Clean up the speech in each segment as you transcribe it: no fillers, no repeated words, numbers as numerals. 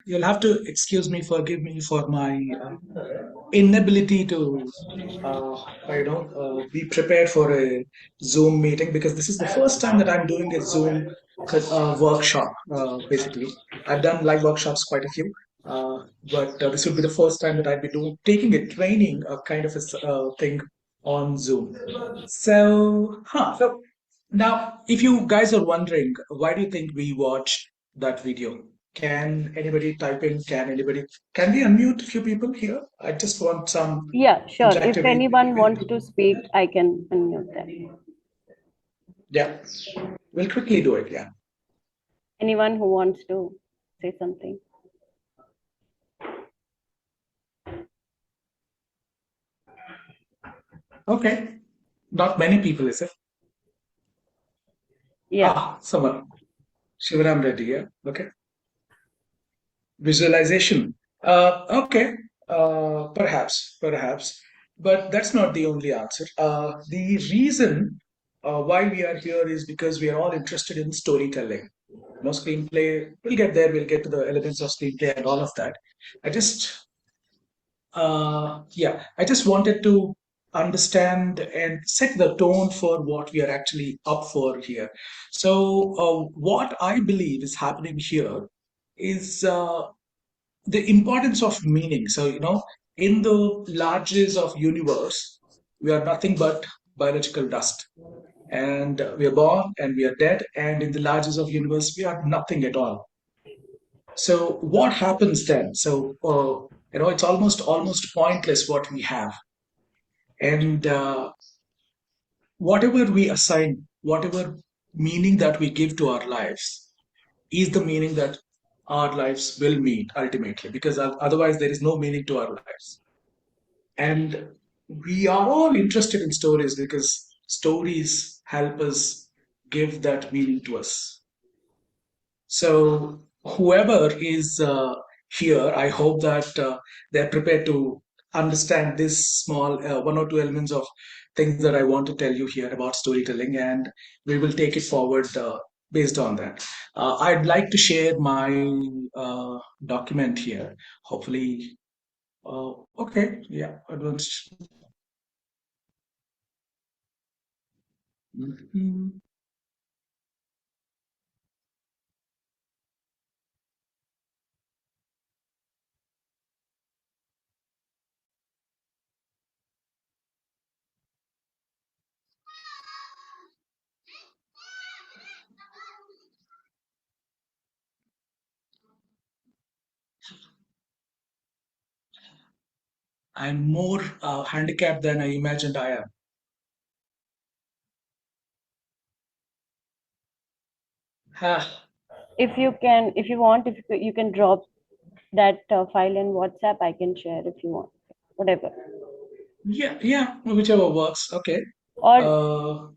you'll have to forgive me for my inability to, be prepared for a Zoom meeting because this is the first time that I'm doing a Zoom workshop. Basically, I've done live workshops quite a few, but this would be the first time that I'd be taking a training, kind of a thing on Zoom. So now, if you guys are wondering, why do you think we watched that video? Can anybody type in? Can we unmute a few people here? I just want some Yeah, sure. If interactivity. anyone wants to speak, I can unmute them. Yeah, we'll quickly do it. Yeah. Anyone who wants to say something. Okay. Not many people, is it? Yeah. Someone. Shivaram Reddy. Yeah. Okay. Visualization. Okay. Perhaps. But that's not the only answer. The reason why we are here is because we are all interested in storytelling. No screenplay. We'll get there. We'll get to the elements of screenplay and all of that. I just I just wanted to understand and set the tone for what we are actually up for here. So, what I believe is happening here is the importance of meaning. So, in the largest of universe, we are nothing but biological dust, and we are born and we are dead, and in the largest of universe, we are nothing at all. So what happens then? So it's almost pointless what we have, and whatever we assign, whatever meaning that we give to our lives, is the meaning that our lives will mean ultimately. Because otherwise, there is no meaning to our lives. And we are all interested in stories because stories help us give that meaning to us. So whoever is here, I hope that they're prepared to understand this small one or two elements of things that I want to tell you here about storytelling, and we will take it forward based on that. I'd like to share my document here. Hopefully, okay, yeah, advanced. Mhm. I'm more handicapped than I imagined I am. Ha. If you want, if you can drop that file in WhatsApp, I can share if you want. Whatever. Yeah, whichever works. Okay. Or Uh,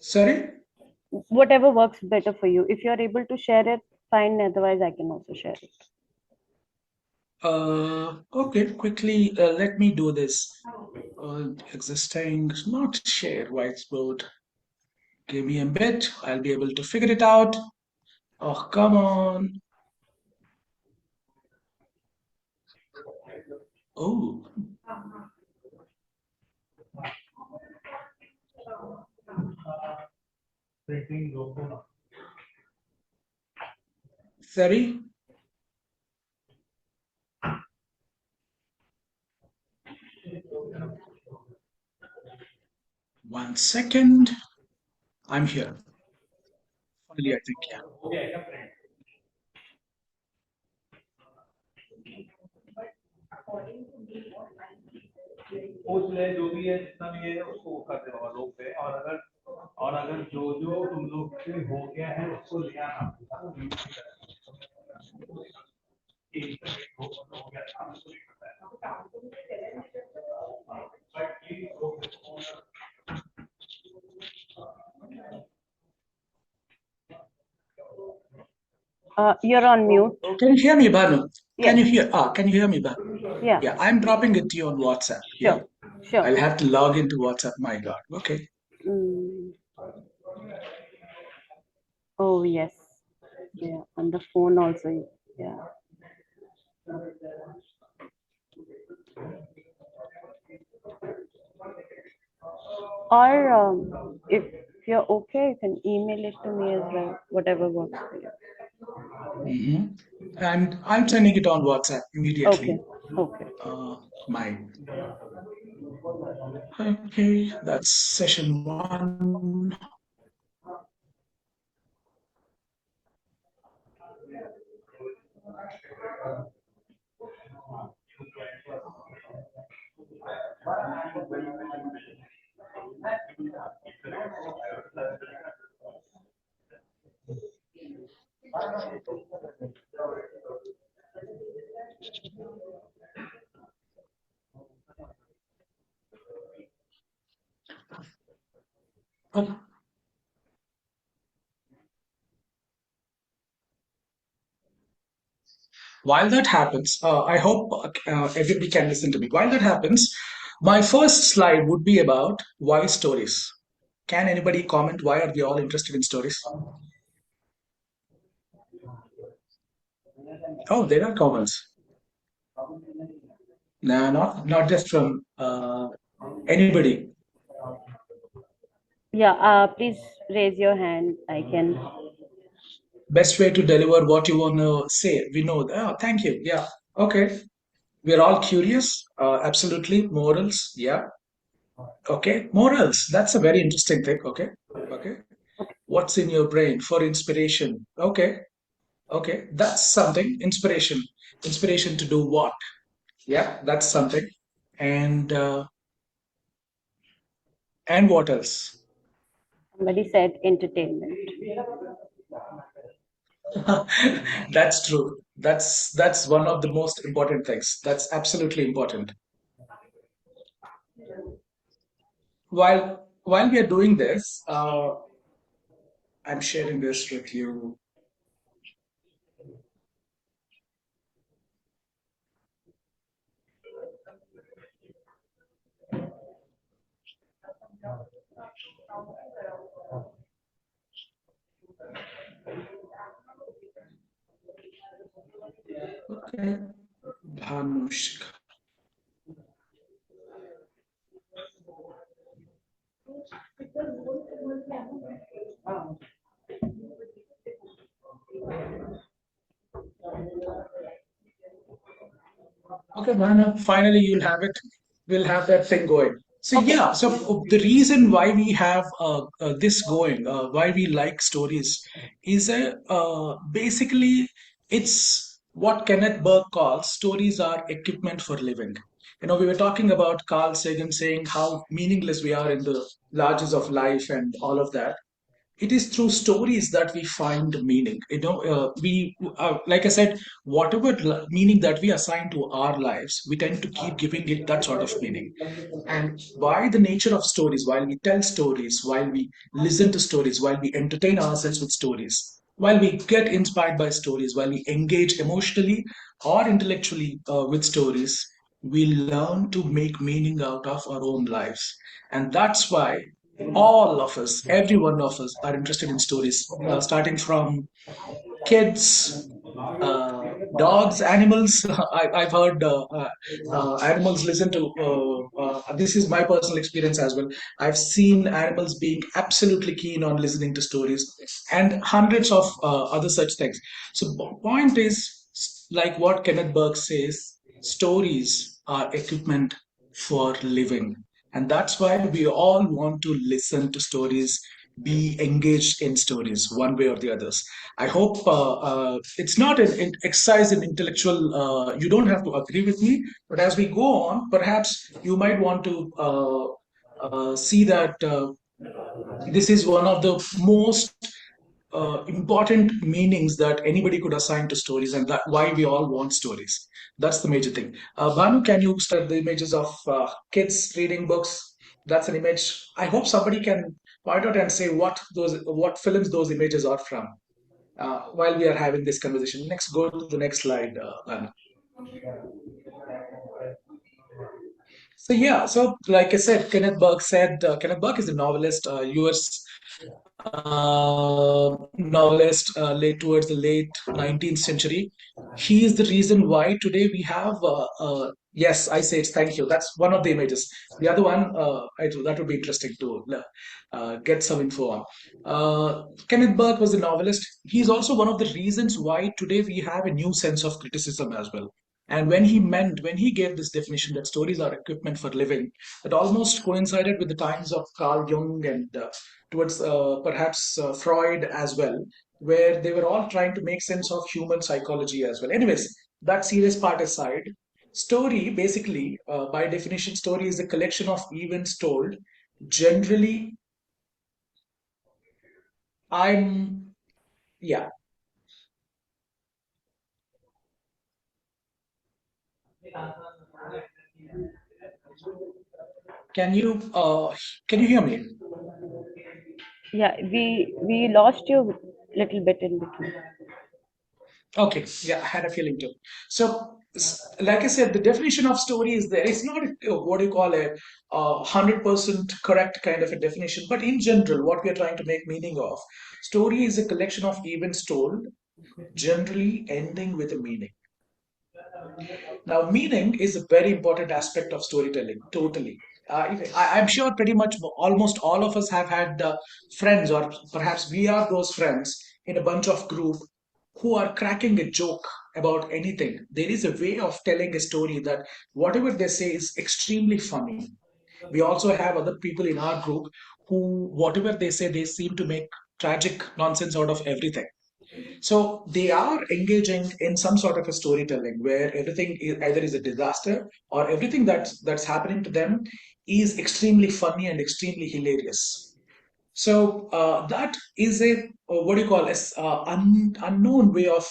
Sorry? whatever works better for you. If you're able to share it, fine. Otherwise, I can also share it. Okay, quickly, let me do this. Existing, not share whiteboard. Give me a bit. I'll be able to figure it out. Oh, come on. Oh, sorry. 1 second. I'm here. Finally, I think, yeah. उसमें जो भी है जितना भी है उसको वो कर देगा लोग पे और अगर जो जो तुम लोग से हो गया है उसको ले आना हो गया था उसको नहीं करता है you're on mute. Can you hear me, Banu? Yes. Can you hear me, Banu? Yeah. Yeah, I'm dropping it to you on WhatsApp. Yeah. Sure. I'll have to log into WhatsApp. My God. Okay. Mm. Oh yes. Yeah, on the phone also. Yeah. Or if you're okay, you can email it to me as well, whatever works for you. Hmm. And I'm sending it on WhatsApp Okay, immediately. okay. Mine. Okay, that's session one. Okay. While that happens, I hope everybody can listen to me. While that happens, my first slide would be about why stories. Can anybody comment why are we all interested in stories? Oh, there are comments. No, not just from anybody. Yeah, please raise your hand. I can. Best way to deliver what you want to say. We know that. Oh, thank you. Yeah. Okay. We're all curious. Absolutely. Morals. Yeah. Okay. Morals. That's a very interesting thing. Okay. Okay. What's in your brain for inspiration? Okay. Okay. That's something. Inspiration. Inspiration to do what? Yeah. That's something. And and what else? Somebody said entertainment. That's true. That's one of the most important things. That's absolutely important. While we are doing this, I'm sharing this with you. Okay. Dhanushka. Okay, Bhanu, finally you'll have it. We'll have that thing going. So Okay. yeah, so the reason why we have this going, why we like stories, is basically it's what Kenneth Burke calls stories are equipment for living. You know, we were talking about Carl Sagan saying how meaningless we are in the larges of life and all of that. It is through stories that we find meaning. You know, we like I said, whatever meaning that we assign to our lives, we tend to keep giving it that sort of meaning. And by the nature of stories, while we tell stories, while we listen to stories, while we entertain ourselves with stories, while we get inspired by stories, while we engage emotionally or intellectually with stories, we learn to make meaning out of our own lives. And that's why all of us, every one of us, are interested in stories, starting from kids, dogs, animals. I've heard animals listen to. This is my personal experience as well. I've seen animals being absolutely keen on listening to stories, and hundreds of other such things. So, point is, like what Kenneth Burke says, stories are equipment for living, and that's why we all want to listen to stories, be engaged in stories, one way or the others. I hope it's not an exercise in intellectual. You don't have to agree with me, but as we go on, perhaps you might want to see that this is one of the most important meanings that anybody could assign to stories, and that why we all want stories. That's the major thing. Banu, can you start the images of kids reading books? That's an image. I hope somebody can point out and say what films those images are from while we are having this conversation. Next, go to the next slide, Banu. So yeah, so like I said, Kenneth Burke is a novelist, U.S. novelist late towards the late 19th century. He is the reason why today we have. Yes, I say it's thank you. That's one of the images. The other one, that would be interesting to get some info on. Kenneth Burke was a novelist. He's also one of the reasons why today we have a new sense of criticism as well. And when he gave this definition that stories are equipment for living, it almost coincided with the times of Carl Jung and towards perhaps Freud as well, where they were all trying to make sense of human psychology as well. Anyways, that serious part aside, story basically, by definition, story is a collection of events told. Generally, I'm yeah. Can you hear me? Yeah, we lost you little bit in between. Okay, yeah, I had a feeling too. So, like I said, the definition of story is there. It's not what you call a 100% correct kind of a definition, but in general, what we are trying to make meaning of, story is a collection of events told, generally ending with a meaning. Now, meaning is a very important aspect of storytelling, totally. I'm sure pretty much almost all of us have had friends, or perhaps we are those friends in a bunch of group who are cracking a joke about anything. There is a way of telling a story that whatever they say is extremely funny. We also have other people in our group who, whatever they say, they seem to make tragic nonsense out of everything. So they are engaging in some sort of a storytelling where everything either is a disaster or everything that's happening to them is extremely funny and extremely hilarious. So that is a what do you call as unknown way of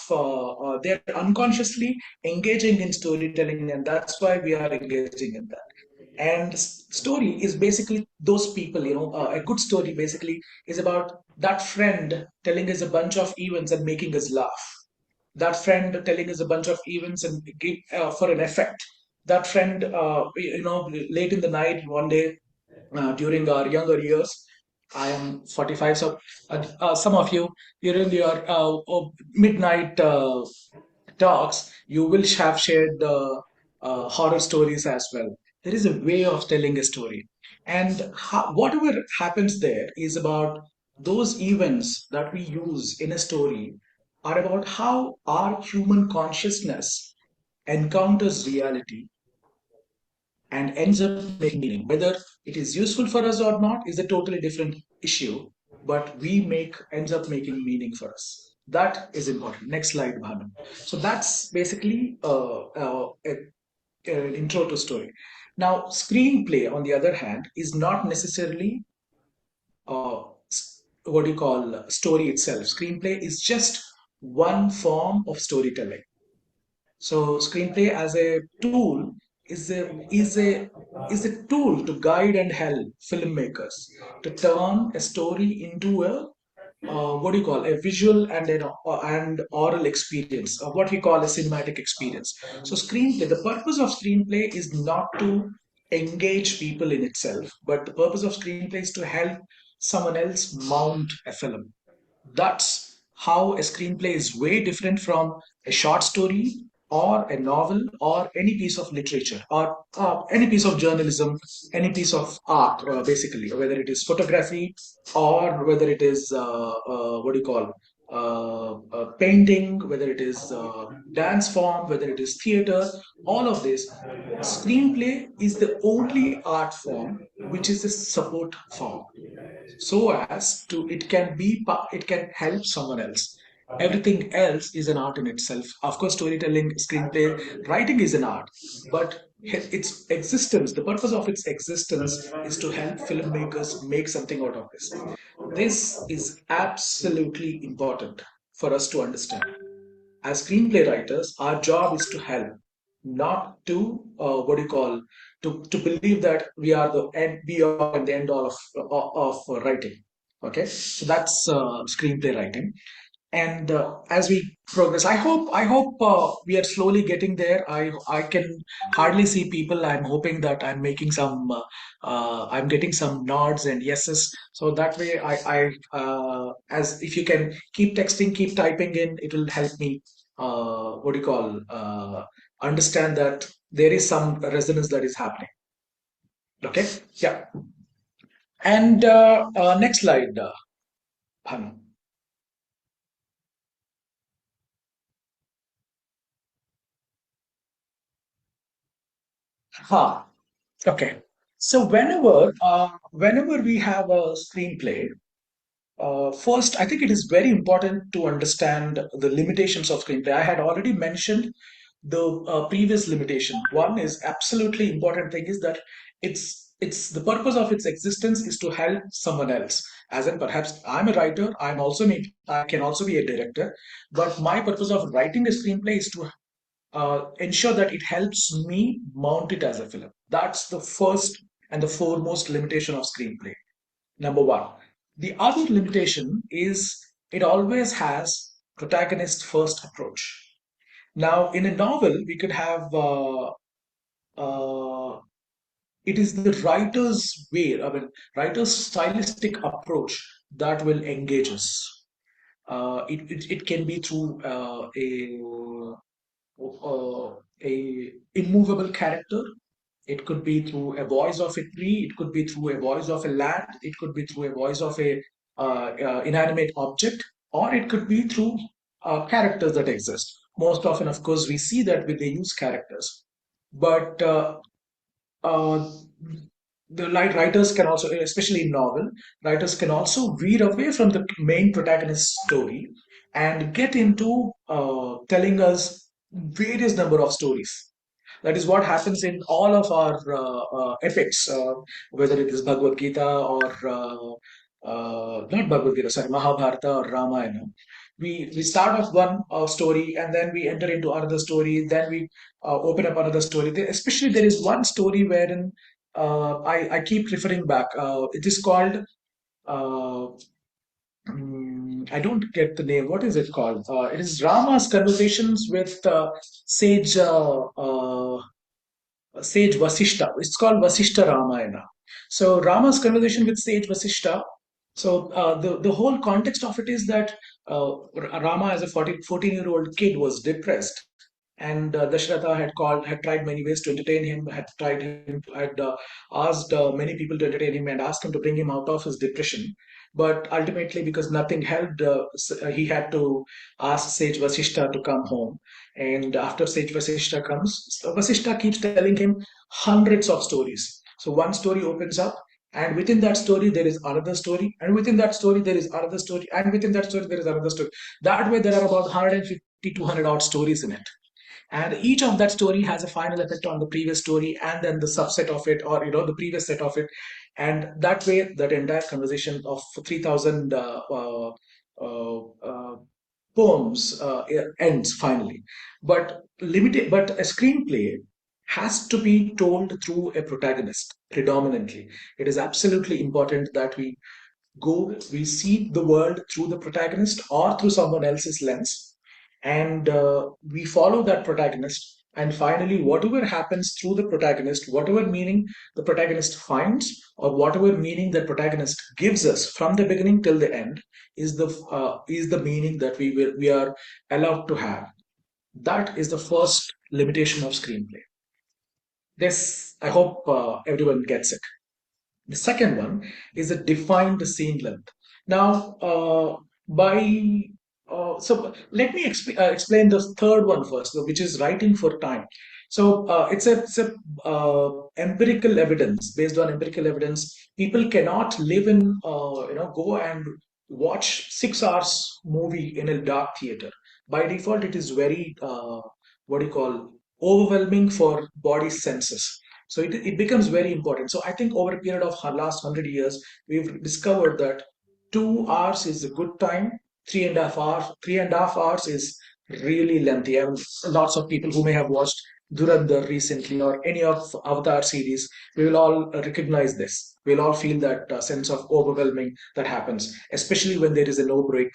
they're unconsciously engaging in storytelling, and that's why we are engaging in that. And story is basically those people, a good story basically is about that friend telling us a bunch of events and making us laugh. That friend telling us a bunch of events and give for an effect. That friend, late in the night one day during our younger years. I am 45, so some of you during your midnight talks, you will have shared horror stories as well. There is a way of telling a story, and whatever happens there is about those events that we use in a story are about how our human consciousness encounters reality and ends up making meaning. Whether it is useful for us or not is a totally different issue, but we make ends up making meaning for us. That is important. Next slide, Bhanu. So that's basically an intro to story. Now, screenplay, on the other hand, is not necessarily what do you call story itself. Screenplay is just one form of storytelling. So screenplay as a tool is a tool to guide and help filmmakers to turn a story into a what do you call a visual and and oral experience, or what we call a cinematic experience. So screenplay, the purpose of screenplay is not to engage people in itself, but the purpose of screenplay is to help someone else mount a film. That's how a screenplay is way different from a short story or a novel or any piece of literature or any piece of journalism, any piece of art, basically, whether it is photography or whether it is what do you call painting, whether it is dance form, whether it is theater, all of this. Screenplay is the only art form which is a support form, so as to it can help someone else. Everything else is an art in itself. Of course, storytelling, screenplay, writing is an art, but its existence, the purpose of its existence is to help filmmakers make something out of this. This is absolutely important for us to understand. As screenplay writers, our job is to help, not to what do you call to believe that we are the end be all and the end all of writing. Okay, so that's screenplay writing. and as we progress, I hope we are slowly getting there. I can hardly see people. I'm hoping that I'm making some I'm getting some nods and yeses, so that way as if you can keep texting, keep typing in, it will help me what do you call understand that there is some resonance that is happening. Okay. Yeah. And next slide, Bhanu. Ha. Okay. So whenever we have a screenplay, first I think it is very important to understand the limitations of screenplay. I had already mentioned the previous limitation. One is absolutely important thing is that it's the purpose of its existence is to help someone else. As in, perhaps I'm a writer, I can also be a director, but my purpose of writing a screenplay is to ensure that it helps me mount it as a film. That's the first and the foremost limitation of screenplay. Number one. The other limitation is it always has protagonist first approach. Now, in a novel, we could have it is the writer's way, I mean, writer's stylistic approach that will engage us. It can be through a immovable character. It could be through a voice of a tree. It could be through a voice of a land. It could be through a voice of a inanimate object, or it could be through characters that exist. Most often, of course, we see that they use characters, but uh, the light writers can also, especially in novel, writers can also veer away from the main protagonist story and get into telling us various number of stories. That is what happens in all of our epics, whether it is Bhagavad Gita or not Bhagavad Gita, sorry, Mahabharata or Ramayana. We start off one story and then we enter into another story. Then we open up another story. Especially there is one story wherein I keep referring back. It is called. Uh, I don't get the name. What is it called? It is Rama's conversations with sage Vasishta. It's called Vasishta Ramayana. So Rama's conversation with sage Vasishta. So the whole context of it is that Rama, as a 14-year-old kid, was depressed, and Dasharatha had tried many ways to entertain him, had asked many people to entertain him and asked him to bring him out of his depression. But ultimately, because nothing helped, he had to ask Sage Vasishta to come home. And after Sage Vasishta comes, Vasishta keeps telling him hundreds of stories. So one story opens up, and within that story there is another story, and within that story there is another story, and within that story there is another story. That way there are about 150, 200 odd stories in it, and each of that story has a final effect on the previous story and then the subset of it, or the previous set of it. And that way that entire conversation of 3000 poems ends finally. But a screenplay has to be told through a protagonist predominantly. It is absolutely important that we see the world through the protagonist or through someone else's lens, and we follow that protagonist, and finally whatever happens through the protagonist, whatever meaning the protagonist finds, or whatever meaning the protagonist gives us from the beginning till the end, is the meaning that we are allowed to have. That is the first limitation of screenplay. This, I hope everyone gets it. The second one is a defined scene length. Now, by so let me explain the third one first, which is writing for time. So it's a empirical evidence. Based on empirical evidence, people cannot live in go and watch 6 hours movie in a dark theater. By default, it is very what do you call overwhelming for body senses, so it becomes very important. So I think over a period of last 100 years, we've discovered that 2 hours is a good time. 3.5 hours is really lengthy. I mean, lots of people who may have watched Durandar recently or any of Avatar series, we will all recognize this. We'll all feel that sense of overwhelming that happens, especially when there is a no break,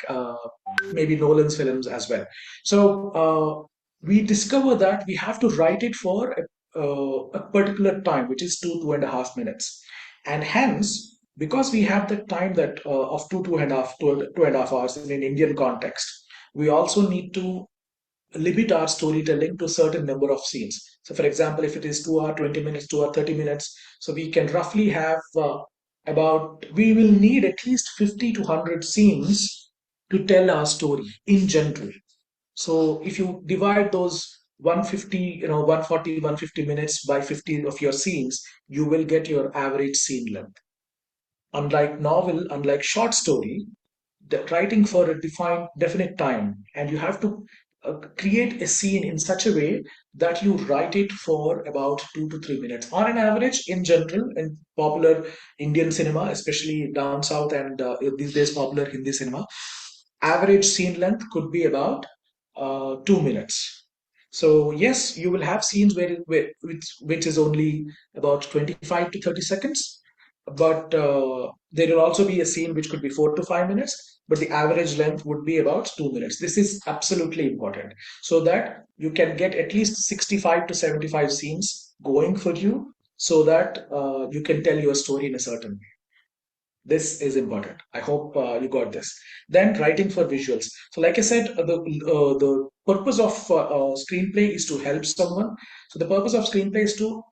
maybe Nolan's films as well. So we discover that we have to write it for a particular time, which is 2.5 minutes. And hence, because we have the time that of two and a half hours in an Indian context, we also need to limit our storytelling to a certain number of scenes. So, for example, if it is 2 hour 20 minutes, 2 hour 30 minutes, so we can roughly have we will need at least 50 to 100 scenes to tell our story in general. So, if you divide those 150, 140, 150 minutes by 50 of your scenes, you will get your average scene length. Unlike novel, unlike short story, writing for a definite time, and you have to create a scene in such a way that you write it for about 2 to 3 minutes on an average. In general, in popular Indian cinema, especially down south, and these days popular Hindi cinema, average scene length could be about 2 minutes. So yes, you will have scenes which is only about 25 to 30 seconds, but there will also be a scene which could be 4 to 5 minutes, but the average length would be about 2 minutes. This is absolutely important so that you can get at least 65 to 75 scenes going for you, so that you can tell your story in a certain way. This is important. I hope you got this. Then writing for visuals. So, like I said, the purpose of screenplay is to help someone. So, the purpose of screenplay is to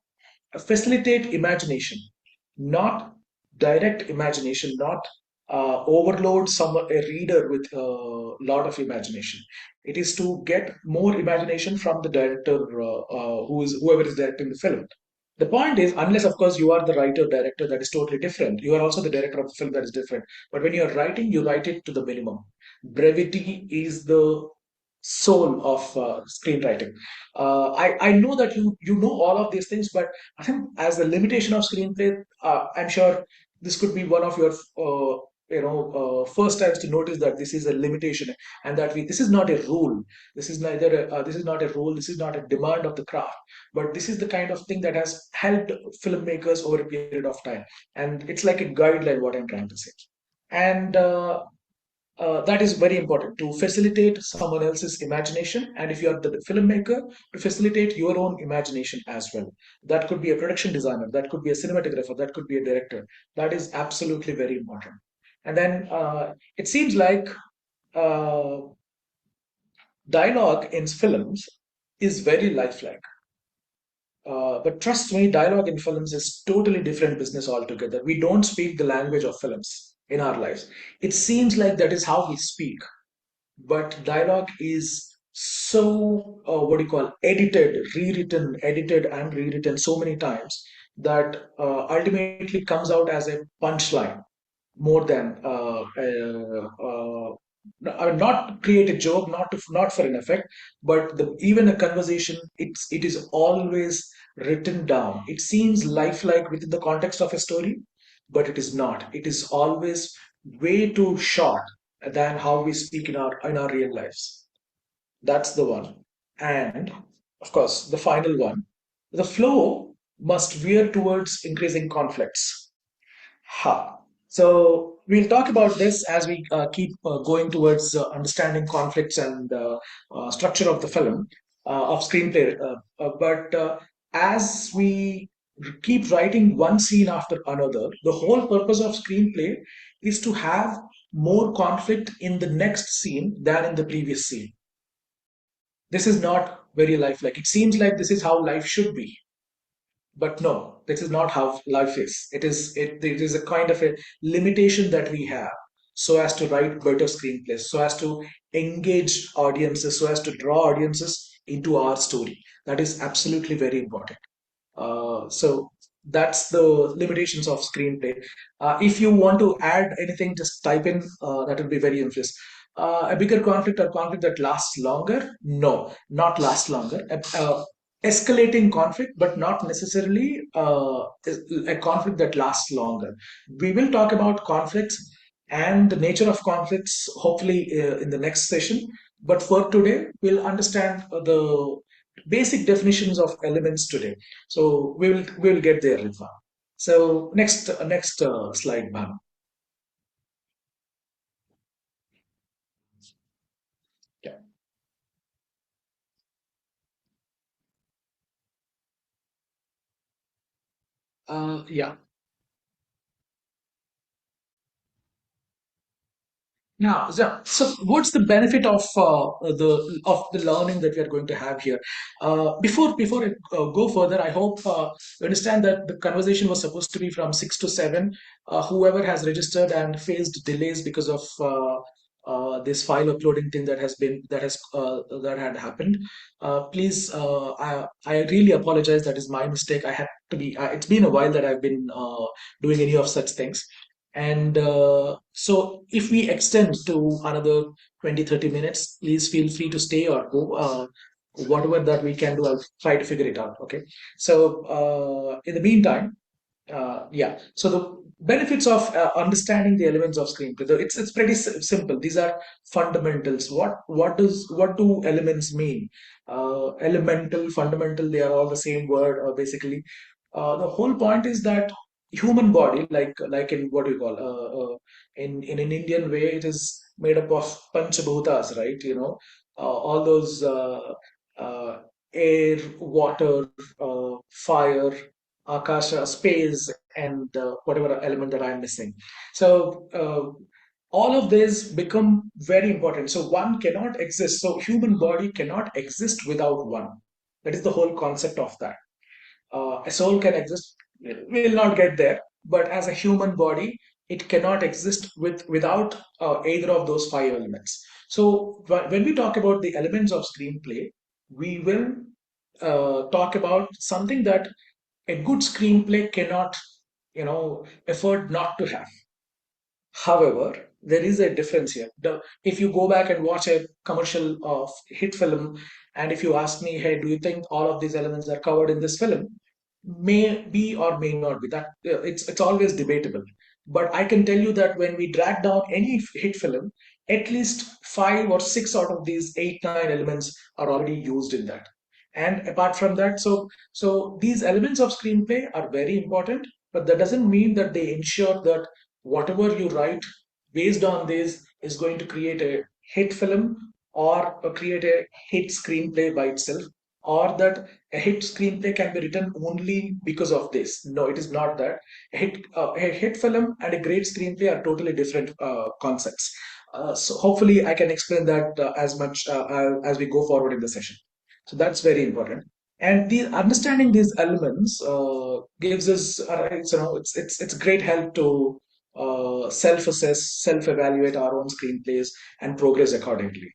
facilitate imagination, not direct imagination, not overload someone a reader with a lot of imagination. It is to get more imagination from the director, whoever is directing the film. The point is, unless of course you are the writer director, that is totally different. You are also the director of the film, that is different. But when you're writing, you write it to the minimum. Brevity is the soul of screenwriting. I know that you know all of these things, but I think as the limitation of screenplay, I'm sure this could be one of your first times to notice that this is a limitation, and that this is not a rule. This is not a rule. This is not a demand of the craft, but this is the kind of thing that has helped filmmakers over a period of time, and it's like a guideline. What I'm trying to say, and that is very important to facilitate someone else's imagination. And if you are the filmmaker, to facilitate your own imagination as well. That could be a production designer, that could be a cinematographer, that could be a director. That is absolutely very important. And then it seems like uh, dialogue in films is very lifelike. But trust me, dialogue in films is totally different business altogether. We don't speak the language of films in our lives. It seems like that is how we speak, but dialogue is so what do you call edited and rewritten so many times that ultimately comes out as a punchline more than I mean, not create a joke, not for an effect, but even a conversation, it is always written down. It seems lifelike within the context of a story, but it is not. It is always way too short than how we speak in our real lives. That's the one. And of course, the final one, the flow must veer towards increasing conflicts. Ha. So we'll talk about this as we keep going towards understanding conflicts and structure of the film, of screenplay. But as we keep writing one scene after another, the whole purpose of screenplay is to have more conflict in the next scene than in the previous scene. This is not very lifelike. It seems like this is how life should be, but no, this is not how life is. It is a kind of a limitation that we have, so as to write better screenplays, so as to engage audiences, so as to draw audiences into our story. That is absolutely very important. So that's the limitations of screenplay. If you want to add anything, just type in. That would be very influential. A bigger conflict or conflict that lasts longer? No, not last longer. Escalating conflict, but not necessarily a conflict that lasts longer. We will talk about conflicts and the nature of conflicts, hopefully, in the next session. But for today, we'll understand the basic definitions of elements today. So we will get there, Ritva. So next slide, Bhanu. Yeah. Yeah. Now, so what's the benefit of the learning that we are going to have here? Before I go further, I hope you understand that the conversation was supposed to be from 6 to 7. Whoever has registered and faced delays because of this file uploading thing that had happened, please, I really apologize. That is my mistake. I had to be. It's been a while that I've been doing any of such things. And so if we extend to another 20-30 minutes, please feel free to stay or go. Whatever that we can do, I'll try to figure it out. Okay. So in the meantime, yeah. So the benefits of understanding the elements of screenplay. It's pretty simple. These are fundamentals. What do elements mean? Elemental, fundamental. They are all the same word, basically. The whole point is that human body, like in what do you call in an Indian way, it is made up of panchabhutas, right? All those uh, air, water, fire, akasha, space, and whatever element that I'm missing. So all of this become very important. So one cannot exist. So human body cannot exist without one. That is the whole concept of that. A soul can exist, will not get there, but as a human body, it cannot exist without either of those five elements. So when we talk about the elements of screenplay, we will talk about something that a good screenplay cannot, afford not to have. However, there is a difference here. If you go back and watch a commercial of hit film, and if you ask me, hey, do you think all of these elements are covered in this film? May be or may not be. That it's always debatable. But I can tell you that when we drag down any hit film, at least 5 or 6 out of these 8, 9 elements are already used in that. And apart from that, so these elements of screenplay are very important, but that doesn't mean that they ensure that whatever you write based on this is going to create a hit film or create a hit screenplay by itself, or that a hit screenplay can be written only because of this. No, it is not that. A hit film and a great screenplay are totally different concepts. So hopefully I can explain that as much as we go forward in the session. So that's very important. And the understanding these elements gives us, it's a great help to self-assess, self-evaluate our own screenplays and progress accordingly.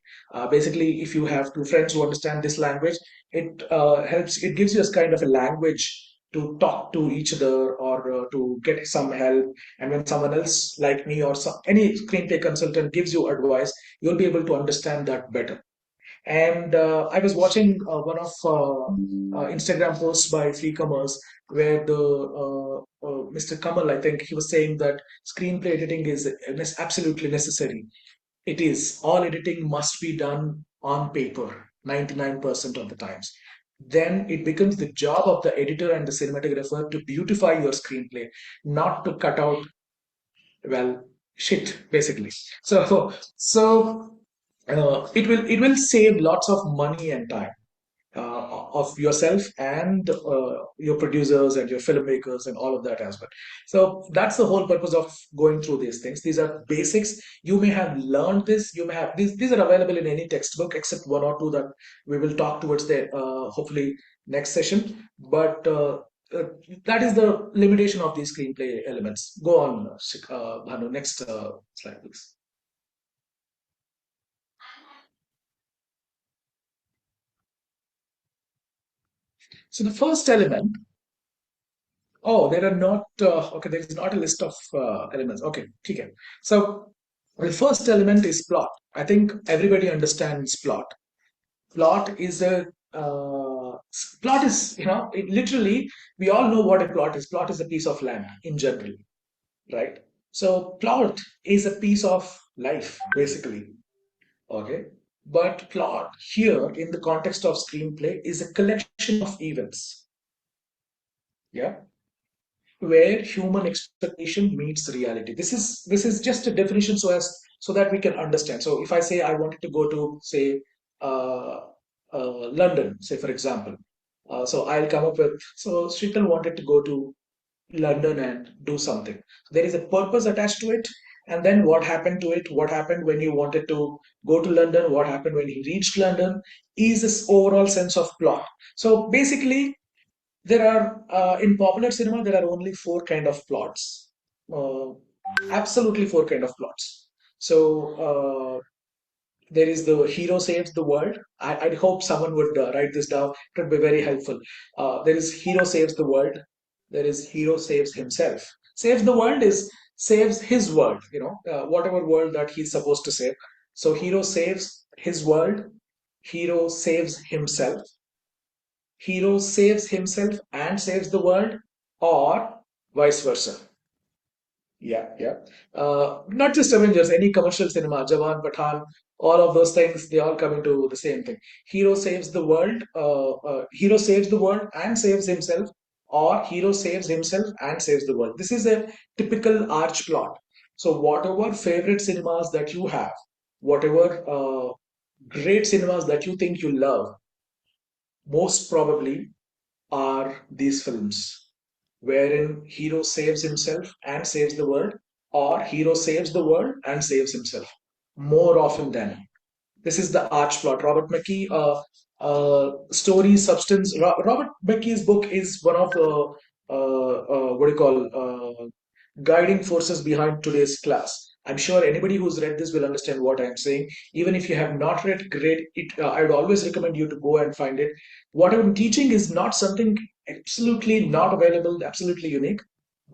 Basically, if you have two friends who understand this language, it gives you a kind of a language to talk to each other or to get some help. And when someone else like me or any screenplay consultant gives you advice, you'll be able to understand that better. And I was watching one of Instagram posts by Freecomers where the Mr. Kamal, I think he was saying that screenplay editing is absolutely necessary. It is. All editing must be done on paper 99% of the times. Then it becomes the job of the editor and the cinematographer to beautify your screenplay, not to cut out, well, shit, basically. So it will save lots of money and time of yourself and your producers and your filmmakers and all of that as well. So that's the whole purpose of going through these things. These are basics. You may have learned this. You may have these are available in any textbook except one or two that we will talk towards the hopefully next session. But uh, that is the limitation of these screenplay elements. Go on, Bhanu. Next slide, please. So the first element. Oh, there are not, okay, there is not a list of elements. Okay, okay. So the first element is plot. I think everybody understands plot. Plot is a, plot is, literally, we all know what a plot is. Plot is a piece of land in general, right? So plot is a piece of life, basically. Okay. But plot here in the context of screenplay is a collection of events. Yeah. where human expectation meets reality. This is just a definition so that we can understand. So if I say I wanted to go to say uh, London, say for example, so I'll come up with so Sheetal wanted to go to London and do something. There is a purpose attached to it. And then what happened to it? What happened when he wanted to go to London? What happened when he reached London? Is this overall sense of plot. So basically, there are in popular cinema there are only four kind of plots. Uh, Absolutely four kind of plots. So there is the hero saves the world. I hope someone would write this down. It would be very helpful. There is hero saves the world. There is hero saves himself. Saves the world is saves his world, whatever world that he's supposed to save. So hero saves his world. Hero saves himself. Hero saves himself and saves the world, or vice versa. Yeah, yeah. Not just Avengers, any commercial cinema, Jawan, Pathan, all of those things, they all come into the same thing. Hero saves the world, hero saves the world and saves himself, or hero saves himself and saves the world. This is a typical arch plot. So, whatever favorite cinemas that you have, whatever great cinemas that you think you love, most probably are these films wherein hero saves himself and saves the world, or hero saves the world and saves himself more often than not. This is the arch plot. Robert McKee, story substance. Robert McKee's book is one of the what do you call guiding forces behind today's class. I'm sure anybody who's read this will understand what I'm saying. Even if you have not read, great. I would always recommend you to go and find it. What I'm teaching is not something absolutely not available, absolutely unique,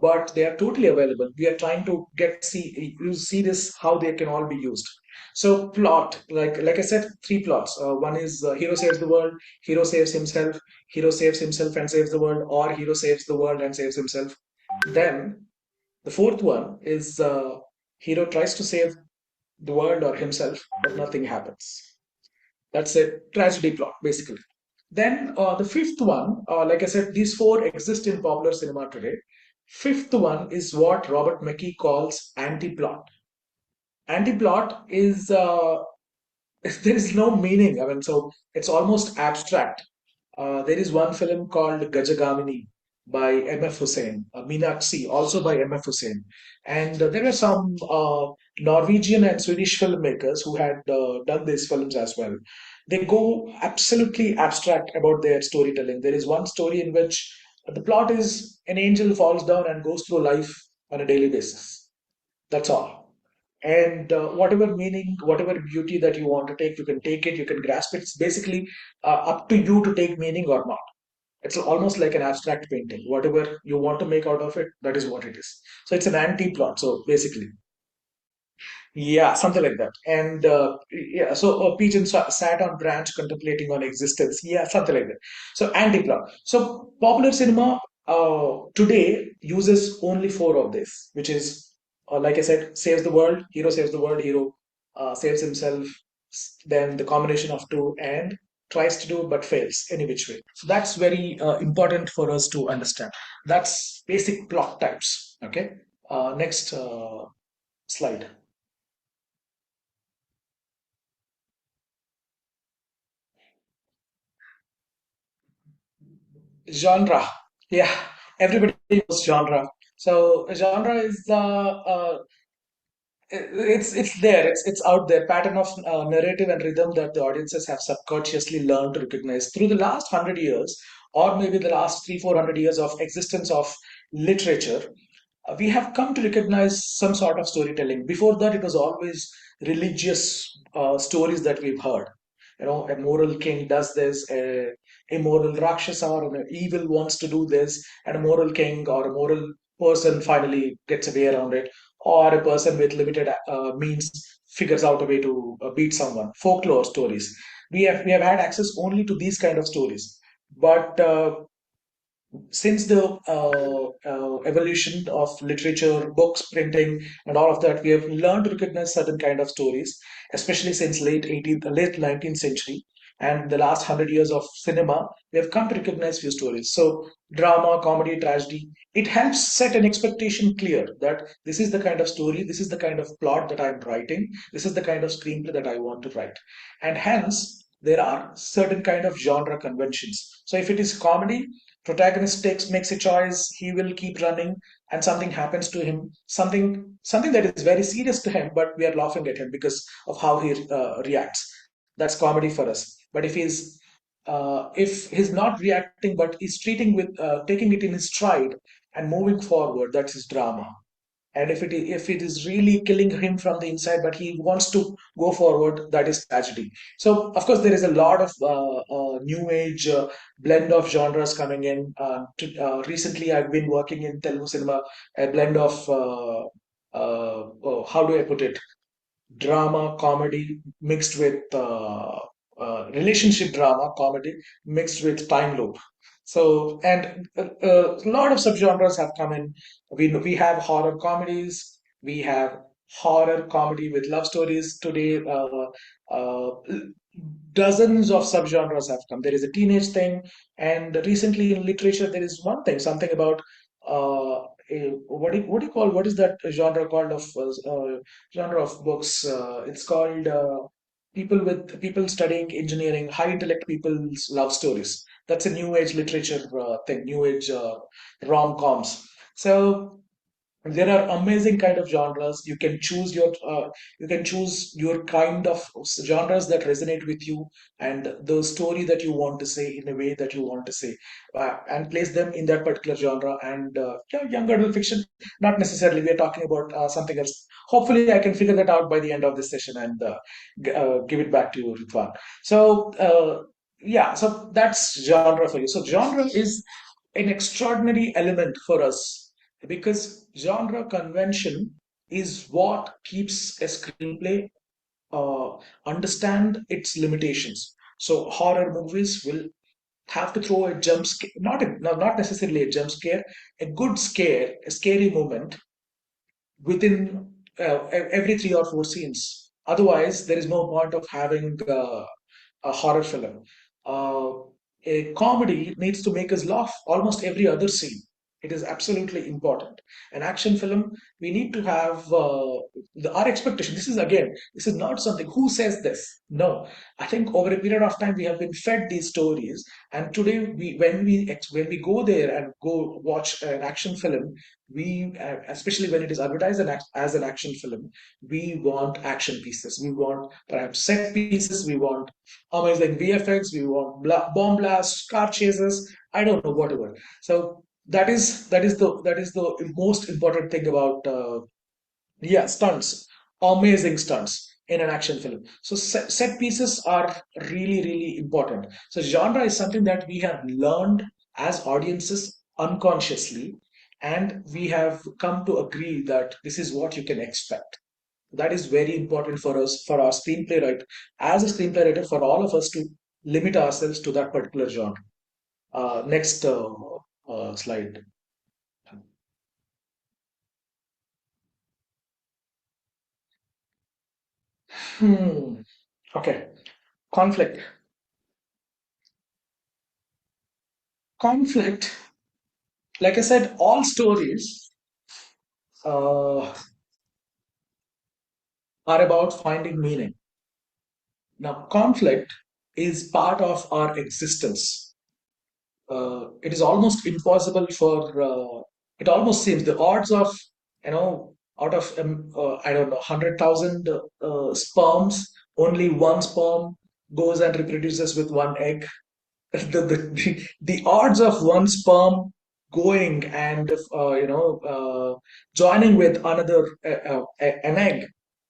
but they are totally available. We are trying to get see you see this how they can all be used. So plot, like I said, three plots. One is hero saves the world, hero saves himself and saves the world, or hero saves the world and saves himself. Then the fourth one is hero tries to save the world or himself, but nothing happens. That's a tragedy plot, basically. Then the fifth one, like I said, these four exist in popular cinema today. Fifth one is what Robert McKee calls anti-plot. Anti-plot is there is no meaning. I mean, so it's almost abstract. There is one film called Gajagamini by M.F. Hussain, Meenakshi, also by M.F. Hussain. And there were some Norwegian and Swedish filmmakers who had done these films as well. They go absolutely abstract about their storytelling. There is one story in which the plot is an angel falls down and goes through life on a daily basis. That's all. And whatever meaning, whatever beauty that you want to take, you can take it, you can grasp it. It's basically up to you to take meaning or not. It's almost like an abstract painting. Whatever you want to make out of it, that is what it is. So it's an anti-plot. So basically, yeah, something like that. And yeah, so a pigeon sat on branch contemplating on existence. Yeah, something like that. So anti-plot. So popular cinema today uses only four of this, which is, like I said, saves the world, hero saves himself, then the combination of two, and tries to do but fails any which way. So that's very important for us to understand. That's basic plot types. Okay. Next slide. Genre. Yeah, everybody knows genre. So genre is it's there. It's out there. Pattern of narrative and rhythm that the audiences have subconsciously learned to recognize through the last 100 years, or maybe the last 300-400 years of existence of literature. We have come to recognize some sort of storytelling. Before that, it was always religious stories that we've heard. A moral king does this, a moral rakshasa or an evil wants to do this, and a moral king or a moral person finally gets a way around it, or a person with limited means figures out a way to beat someone. Folklore stories. We have had access only to these kind of stories, but since the evolution of literature, books, printing, and all of that, we have learned to recognize certain kind of stories, especially since late 19th century. and the last 100 years of cinema, we have come to recognize few stories. So drama, comedy, tragedy, it helps set an expectation clear that this is the kind of story, this is the kind of plot that I'm writing, this is the kind of screenplay that I want to write. And hence, there are certain kind of genre conventions. So if it is comedy, protagonist makes a choice, he will keep running, and something happens to him, something that is very serious to him, but we are laughing at him because of how he reacts. That's comedy for us. But if he's not reacting, but he's treating with taking it in his stride and moving forward, that's his drama. And if it is really killing him from the inside, but he wants to go forward, that is tragedy. So of course there is a lot of new age blend of genres coming in. Recently I've been working in Telugu cinema, a blend of how do I put it, drama comedy mixed with relationship drama comedy mixed with time loop. So, and a lot of subgenres have come in. We have horror comedies, we have horror comedy with love stories today. Uh, Dozens of subgenres have come. There is a teenage thing, and recently in literature there is one thing, something about what do you call, what is that genre called of genre of books? It's called people studying engineering, high intellect people's love stories. That's a new age literature thing, new age rom-coms. So there are amazing kind of genres. You can choose your kind of genres that resonate with you, and the story that you want to say in a way that you want to say, and place them in that particular genre. And yeah, young adult fiction, not necessarily, we are talking about something else. Hopefully I can figure that out by the end of this session and give it back to you, Ritwan. So yeah, so that's genre for you. So genre is an extraordinary element for us because genre convention is what keeps a screenplay understand its limitations. So horror movies will have to throw a jump scare, not necessarily a jump scare, a good scare, a scary moment within every 3 or 4 scenes. Otherwise, there is no point of having a horror film. Uh, a comedy needs to make us laugh almost every other scene. It is absolutely important. An action film, we need to have our expectation. This is not something. Who says this? No, I think over a period of time we have been fed these stories, and today when we go there and go watch an action film, we especially when it is advertised as an action film, we want action pieces. We want perhaps set pieces. We want amazing VFX. We want bomb blasts, car chases. I don't know, whatever. So that is the most important thing about yeah, stunts, amazing stunts in an action film. So set pieces are really, really important. So genre is something that we have learned as audiences unconsciously, and we have come to agree that this is what you can expect. That is very important for us, for our screenplay writer, as a screenplay writer, for all of us to limit ourselves to that particular genre. Next slide. Hmm. Okay. Conflict. Conflict, like I said, all stories uh, are about finding meaning. Now, conflict is part of our existence. It is almost impossible for, it almost seems the odds of, out of, I don't know, 100,000 sperms, only one sperm goes and reproduces with one egg. The odds of one sperm going and joining with another an egg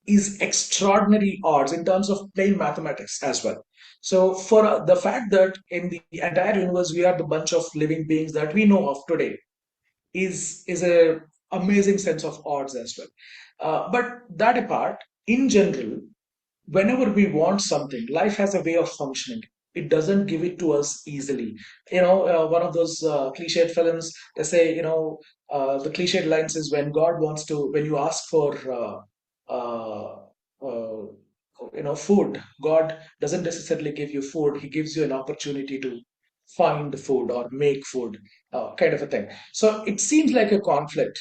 is extraordinary odds in terms of plain mathematics as well. So for the fact that in the entire universe we are the bunch of living beings that we know of today is a amazing sense of odds as well. But that apart, in general, whenever we want something, life has a way of functioning. It doesn't give it to us easily. One of those cliched films, they say, the cliched lines is when God wants to, when you ask for uh, uh, food. God doesn't necessarily give you food. He gives you an opportunity to find food or make food, kind of a thing. So it seems like a conflict.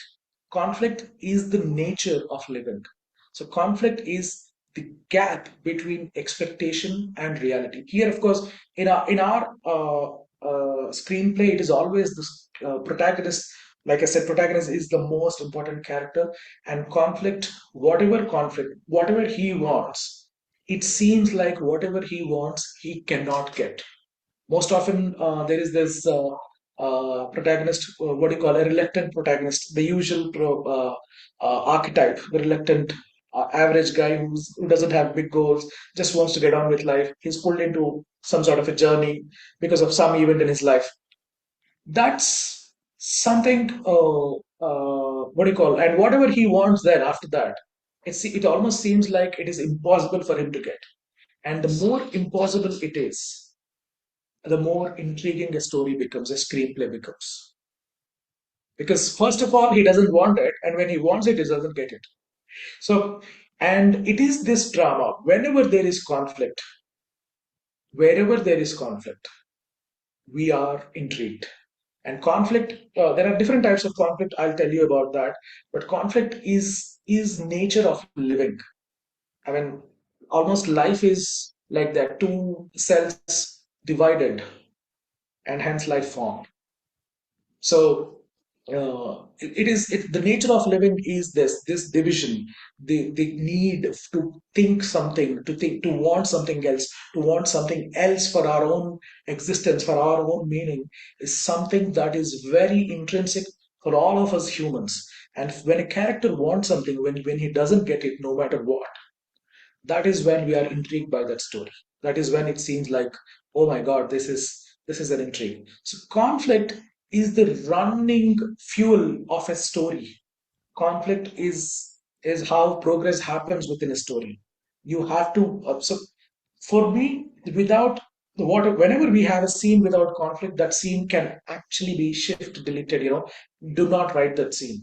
Conflict is the nature of living. So conflict is the gap between expectation and reality. Here, of course, in our screenplay, it is always the protagonist. Like I said, protagonist is the most important character, and conflict, whatever he wants, it seems like whatever he wants, he cannot get. Most often, there is this protagonist, what do you call a reluctant protagonist, the usual archetype, the reluctant average guy who doesn't have big goals, just wants to get on with life. He's pulled into some sort of a journey because of some event in his life. That's something, what do you call, and whatever he wants then after that, it almost seems like it is impossible for him to get. And the more impossible it is, the more intriguing a story becomes, a screenplay becomes. Because first of all, he doesn't want it, and when he wants it, he doesn't get it. So, and it is this drama. Whenever there is conflict, wherever there is conflict, we are intrigued. And conflict, there are different types of conflict. I'll tell you about that. But conflict is nature of living. I mean, almost life is like that: two cells divided, and hence life formed. So the nature of living is this division, the need to think something, to want something else, to want something else for our own existence, for our own meaning, is something that is very intrinsic for all of us humans. And when a character wants something, when he doesn't get it, no matter what, that is when we are intrigued by that story. That is when it seems like, oh my god, this is an intrigue. So conflict is the running fuel of a story. Conflict is how progress happens within a story. You have to, so for me, without whenever we have a scene without conflict, that scene can actually be shift deleted. Do not write that scene.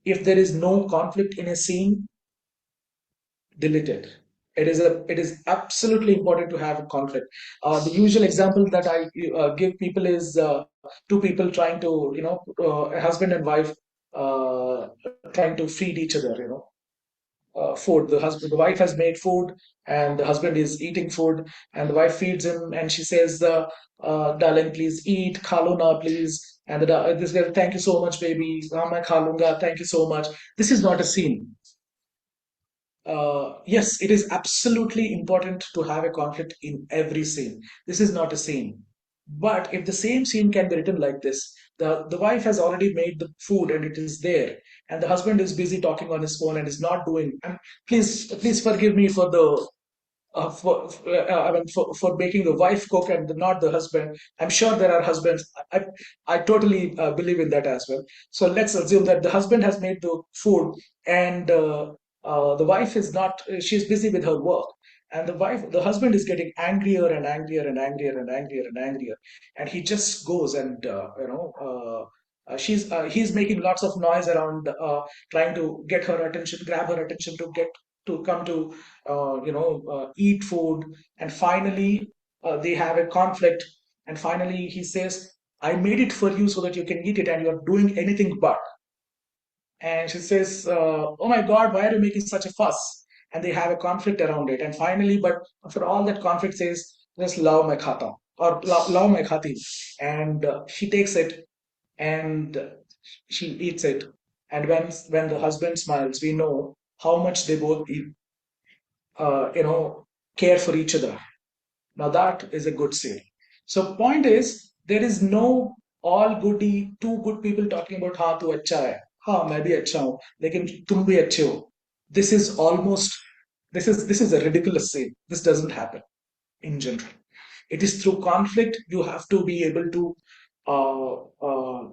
If there is no conflict in a scene, delete it. It is absolutely important to have a conflict. The usual example that I give people is two people trying to, a husband and wife, uh, trying to feed each other, food. The wife has made food, and the husband is eating food, and the wife feeds him, and she says, "Darling, please eat, khalo na, please." And this guy, "Thank you so much, baby. Main kha lunga. Thank you so much." This is not a scene. Yes, it is absolutely important to have a conflict in every scene. This is not a scene. But if the same scene can be written like this, the wife has already made the food and it is there, and the husband is busy talking on his phone and is not doing. And please forgive me for the I mean, for making the wife cook and not the husband. I'm sure there are husbands. I totally believe in that as well. So let's assume that the husband has made the food, and the wife is not. She's busy with her work, and the husband is getting angrier and angrier and angrier and angrier and angrier, and he just goes and he's making lots of noise around, trying to get her attention, grab her attention to get to come to eat food. And finally, they have a conflict, and finally he says, "I made it for you so that you can eat it, and you're doing anything but." And she says, "Oh my god, why are you making such a fuss?" And they have a conflict around it, and finally, but after all that conflict, says, "Just love my khata," or love my khati. And she takes it, and she eats it. And when the husband smiles, we know how much they both care for each other. Now that is a good scene. So point is, there is no all goody, two good people talking about हाँ तू अच्छा है, हाँ मैं भी अच्छा हूँ, लेकिन तुम भी अच्छे हो. This is almost, this is a ridiculous scene. This doesn't happen in general. It is through conflict you have to be able to uh, uh,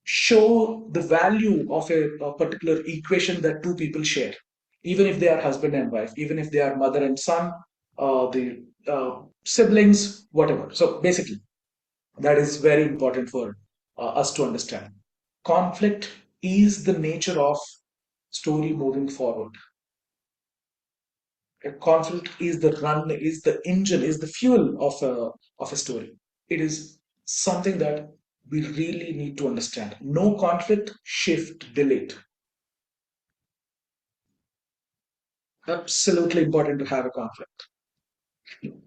show the value of a particular equation that two people share, even if they are husband and wife, even if they are mother and son, the siblings, whatever. So basically, that is very important for us to understand. Conflict is the nature of story moving forward. A conflict is the run, is the engine, is the fuel of a story. It is something that we really need to understand. No conflict, shift, delete. Absolutely important to have a conflict.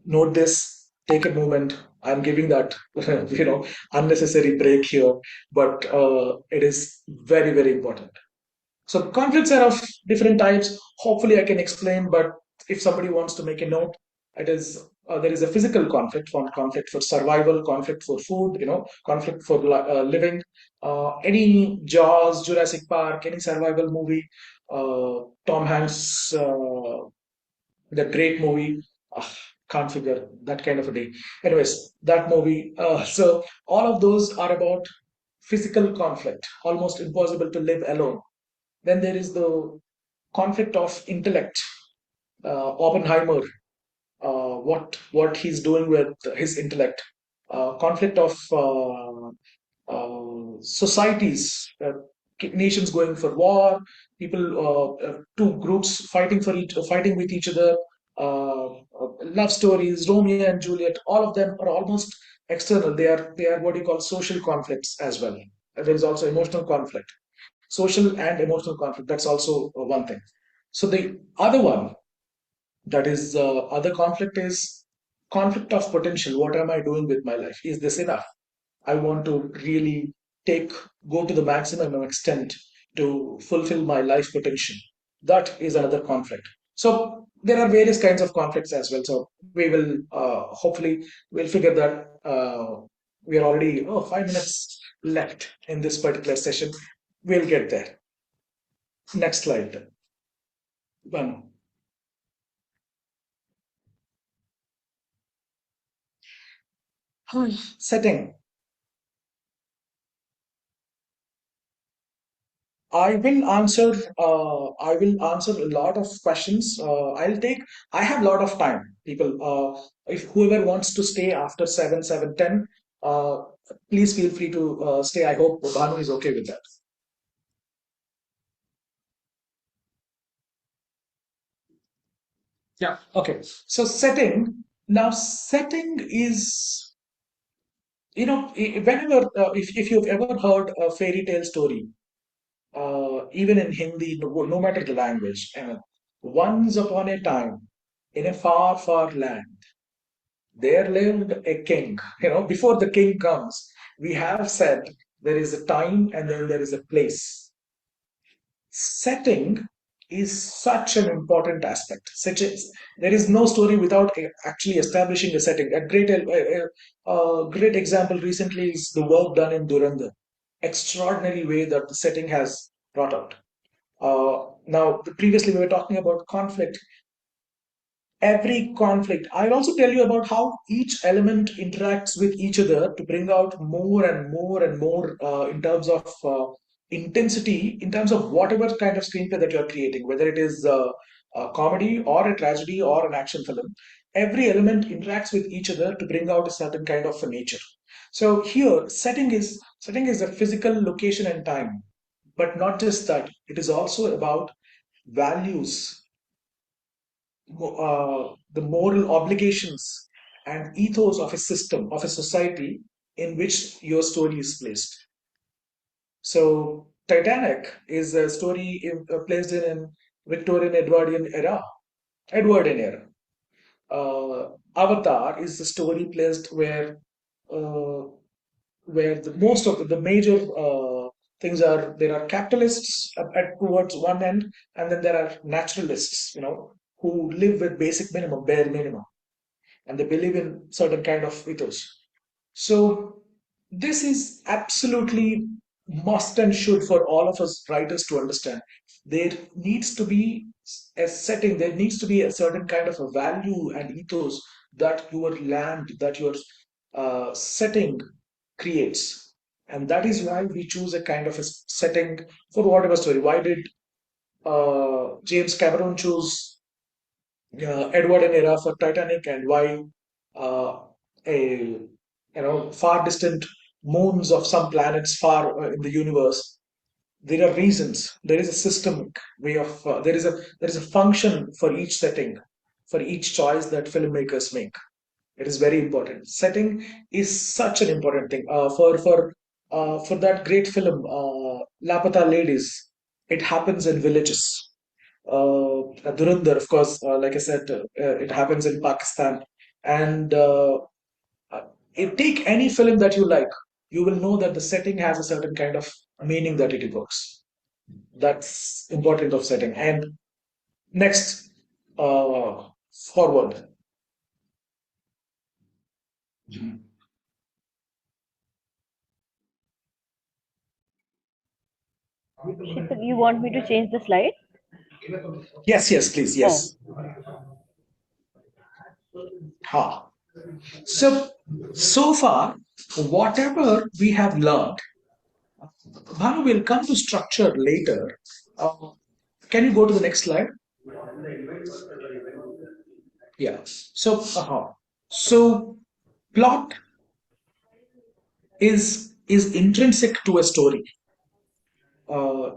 Note this, take a moment. I'm giving that unnecessary break here, but it is very, very important. So conflicts are of different types. Hopefully, I can explain. But if somebody wants to make a note, it is there is a physical conflict, one conflict for survival, conflict for food, conflict for living. Any Jaws, Jurassic Park, any survival movie, Tom Hanks, the great movie. Ah, can't figure that kind of a day. Anyways, that movie. So all of those are about physical conflict, almost impossible to live alone. Then there is the conflict of intellect. Oppenheimer, what he's doing with his intellect. Conflict of societies, nations going for war, people, two groups fighting with each other. Love stories, Romeo and Juliet, all of them are almost external. They are what you call social conflicts as well. There is also emotional conflict, social and emotional conflict. That's also one thing. So the other one, that is other conflict, is conflict of potential. What am I doing with my life? Is this enough? I want to really take go to the maximum extent to fulfill my life potential. That is another conflict. So there are various kinds of conflicts as well. So we will hopefully we'll figure that. We are already 5 minutes left in this particular session. We'll get there. Next slide. One. Setting. I will answer. I will answer a lot of questions. I'll take. I have a lot of time. People, if whoever wants to stay after 7, 7:10, please feel free to stay. I hope Banu is okay with that. Yeah. Okay. So setting. Now, setting is, whenever if you've ever heard a fairy tale story, even in Hindi, no matter the language. Once upon a time, in a far, far land, there lived a king. Before the king comes, we have said there is a time and then there is a place. Setting is such an important aspect. Such as there is no story without actually establishing a setting. A great example recently is the work done in Durandar. Extraordinary way that the setting has brought out. Now, previously we were talking about conflict. Every conflict. I'll also tell you about how each element interacts with each other to bring out more and more and more in terms of intensity, in terms of whatever kind of screenplay that you're creating, whether it is a comedy or a tragedy or an action film. Every element interacts with each other to bring out a certain kind of a nature. So here, setting is a physical location and time, but not just that. It is also about values, the moral obligations and ethos of a system, of a society in which your story is placed. So, Titanic is a story placed in Victorian Edwardian era. Avatar is the story placed uh, where most of the major things are, there are capitalists towards one end, and then there are naturalists, who live with basic minimum, bare minimum, and they believe in certain kind of ethos. So this is absolutely must and should for all of us writers to understand. There needs to be a setting, there needs to be a certain kind of a value and ethos that your land, that your setting creates. And that is why we choose a kind of a setting for whatever story. Why did James Cameron choose Edwardian era for Titanic, and why a far distant moons of some planets far in the universe? There are reasons. There is a systemic way of there is a function for each setting. for each choice that filmmakers make. It is very important. Setting is such an important thing. For that great film, Lapata Ladies, it happens in villages. Dhurandhar, of course, like I said, it happens in Pakistan. And if take any film that you like, you will know that the setting has a certain kind of meaning that it evokes. That's important of setting. And next, forward. Sheetal, you want me to change the slide? Yes, yes, please, Oh, yes. Ha. So far, whatever we have learned, Bhanu will come to structure later. Can you go to the next slide? Yeah. So plot is intrinsic to a story.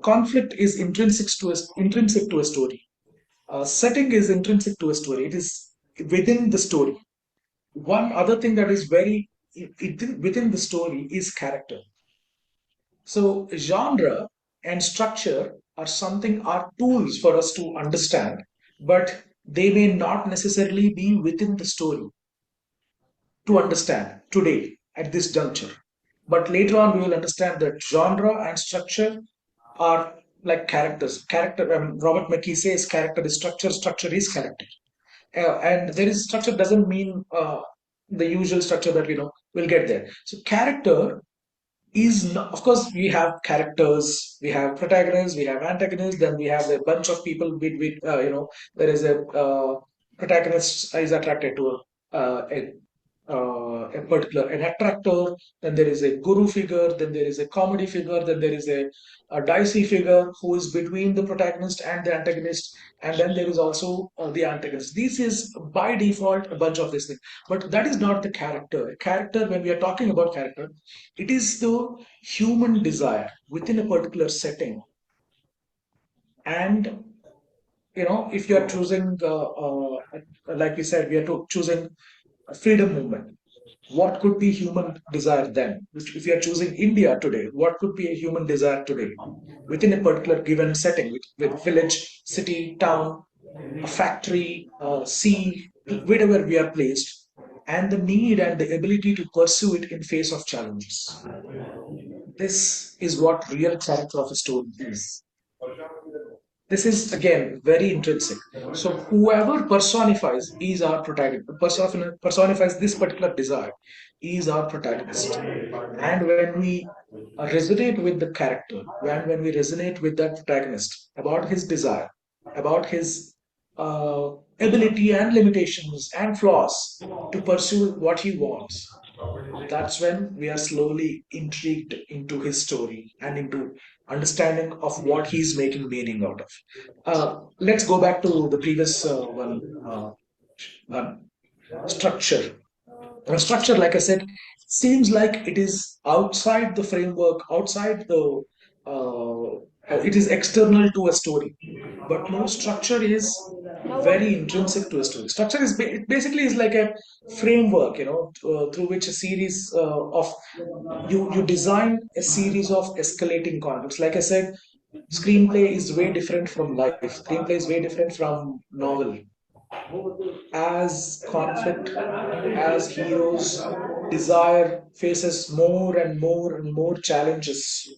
Conflict is intrinsic to a story. Setting is intrinsic to a story. It is within the story. One other thing that is within the story is character. So genre and structure are tools for us to understand, but they may not necessarily be within the story to understand today at this juncture. But later on, we will understand that genre and structure are like characters. Robert McKee says character is structure, structure is character. And there is structure doesn't mean the usual structure that we'll get there. So character is not, of course we have characters, we have protagonists, we have antagonists, then we have a bunch of people with there is a protagonist is attracted to a particular an attractor, then there is a guru figure, then there is a comedy figure, then there is a dicey figure who is between the protagonist and the antagonist, and then there is also the antagonist. This is by default a bunch of this thing, but that is not the character. A character, when we are talking about character, it is the human desire within a particular setting. And if you are choosing like we said, we are choosing a freedom movement. What could be human desire then? If you are choosing India today, what could be a human desire today within a particular given setting, with village, city, town, a factory, sea, wherever we are placed, and the need and the ability to pursue it in face of challenges. This is what real character of a story is. This is again very intrinsic. So whoever personifies is our protagonist, personifies this particular desire is our protagonist. And when we resonate with the character, when we resonate with that protagonist about his desire, about his ability and limitations and flaws to pursue what he wants, that's when we are slowly intrigued into his story and into understanding of what he's making meaning out of. Let's go back to the previous one, structure. Structure, like I said, seems like it is outside the framework, outside the it is external to a story. But no, structure is very intrinsic to a story. Structure is it basically is like a framework, through which a series of you design a series of escalating conflicts. Like I said, screenplay is way different from life. Screenplay is way different from novel. As conflict, as heroes desire faces more and more and more challenges,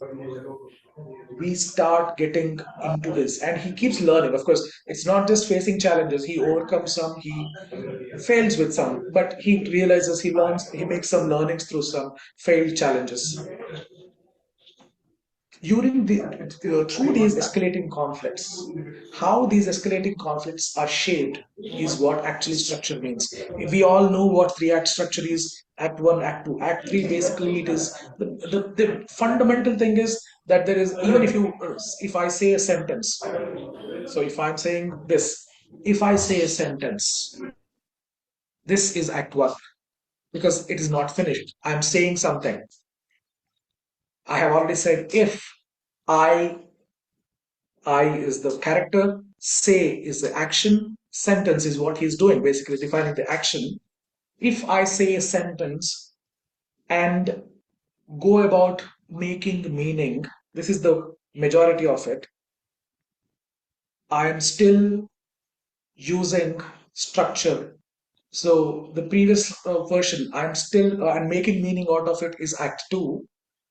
we start getting into this, and he keeps learning. Of course, it's not just facing challenges. He overcomes some, he fails with some, but he realizes, he learns, he makes some learnings through some failed challenges. During through these escalating conflicts, how these escalating conflicts are shaped is what actually structure means. We all know what three act structure is: act one, act two, act three. Basically, it is the fundamental thing is that there is, even if I say a sentence, so if I'm saying this, if I say a sentence, this is act one, because it is not finished. I'm saying something. I have already said if I is the character, say is the action, sentence is what he's doing, basically defining the action. If I say a sentence and go about making meaning, this is the majority of it, I am still using structure. So the previous version, I'm making meaning out of it is Act 2,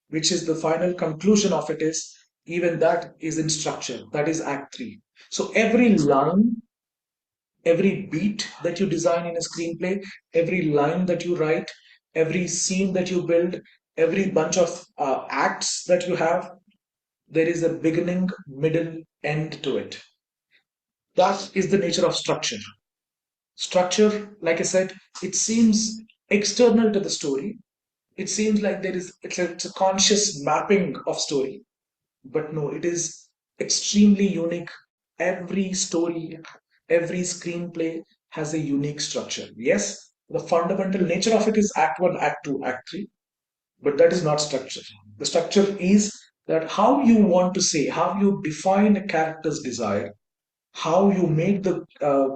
which is the final conclusion of it is even that is in structure. That is Act 3. So every line, every beat that you design in a screenplay, every line that you write, every scene that you build, every bunch of acts that you have, there is a beginning, middle, end to it. That is the nature of structure. Structure, like I said, it seems external to the story. It seems like it's a conscious mapping of story, but no, it is extremely unique. Every story, every screenplay has a unique structure. Yes, the fundamental nature of it is Act 1, Act 2, Act 3, but that is not structure. The structure is that how you want to say, how you define a character's desire, how you make the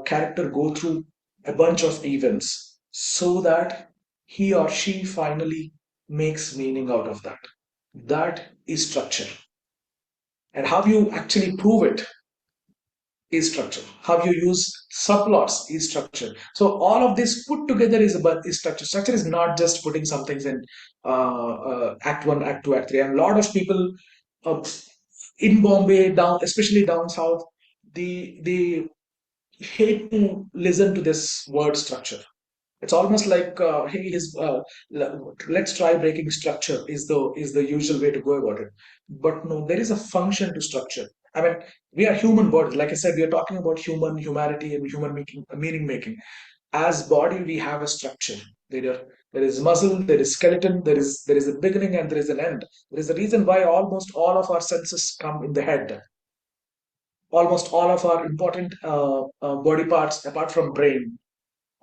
character go through a bunch of events so that he or she finally makes meaning out of that. That is structure. And how you actually prove it is structure. How you use subplots is structure. So all of this put together is structure. Structure is not just putting some things in Act 1, Act 2, Act 3. And a lot of people uh, in Bombay, down especially down south, they hate to listen to this word structure. It's almost like, hey, let's try breaking structure is the usual way to go about it. But no, there is a function to structure. I mean, we are human bodies. Like I said, we are talking about humanity, and human making, meaning making. As body, we have a structure. There is muscle, there is skeleton, there is a beginning and there is an end. There is a reason why almost all of our senses come in the head. Almost all of our important body parts, apart from brain,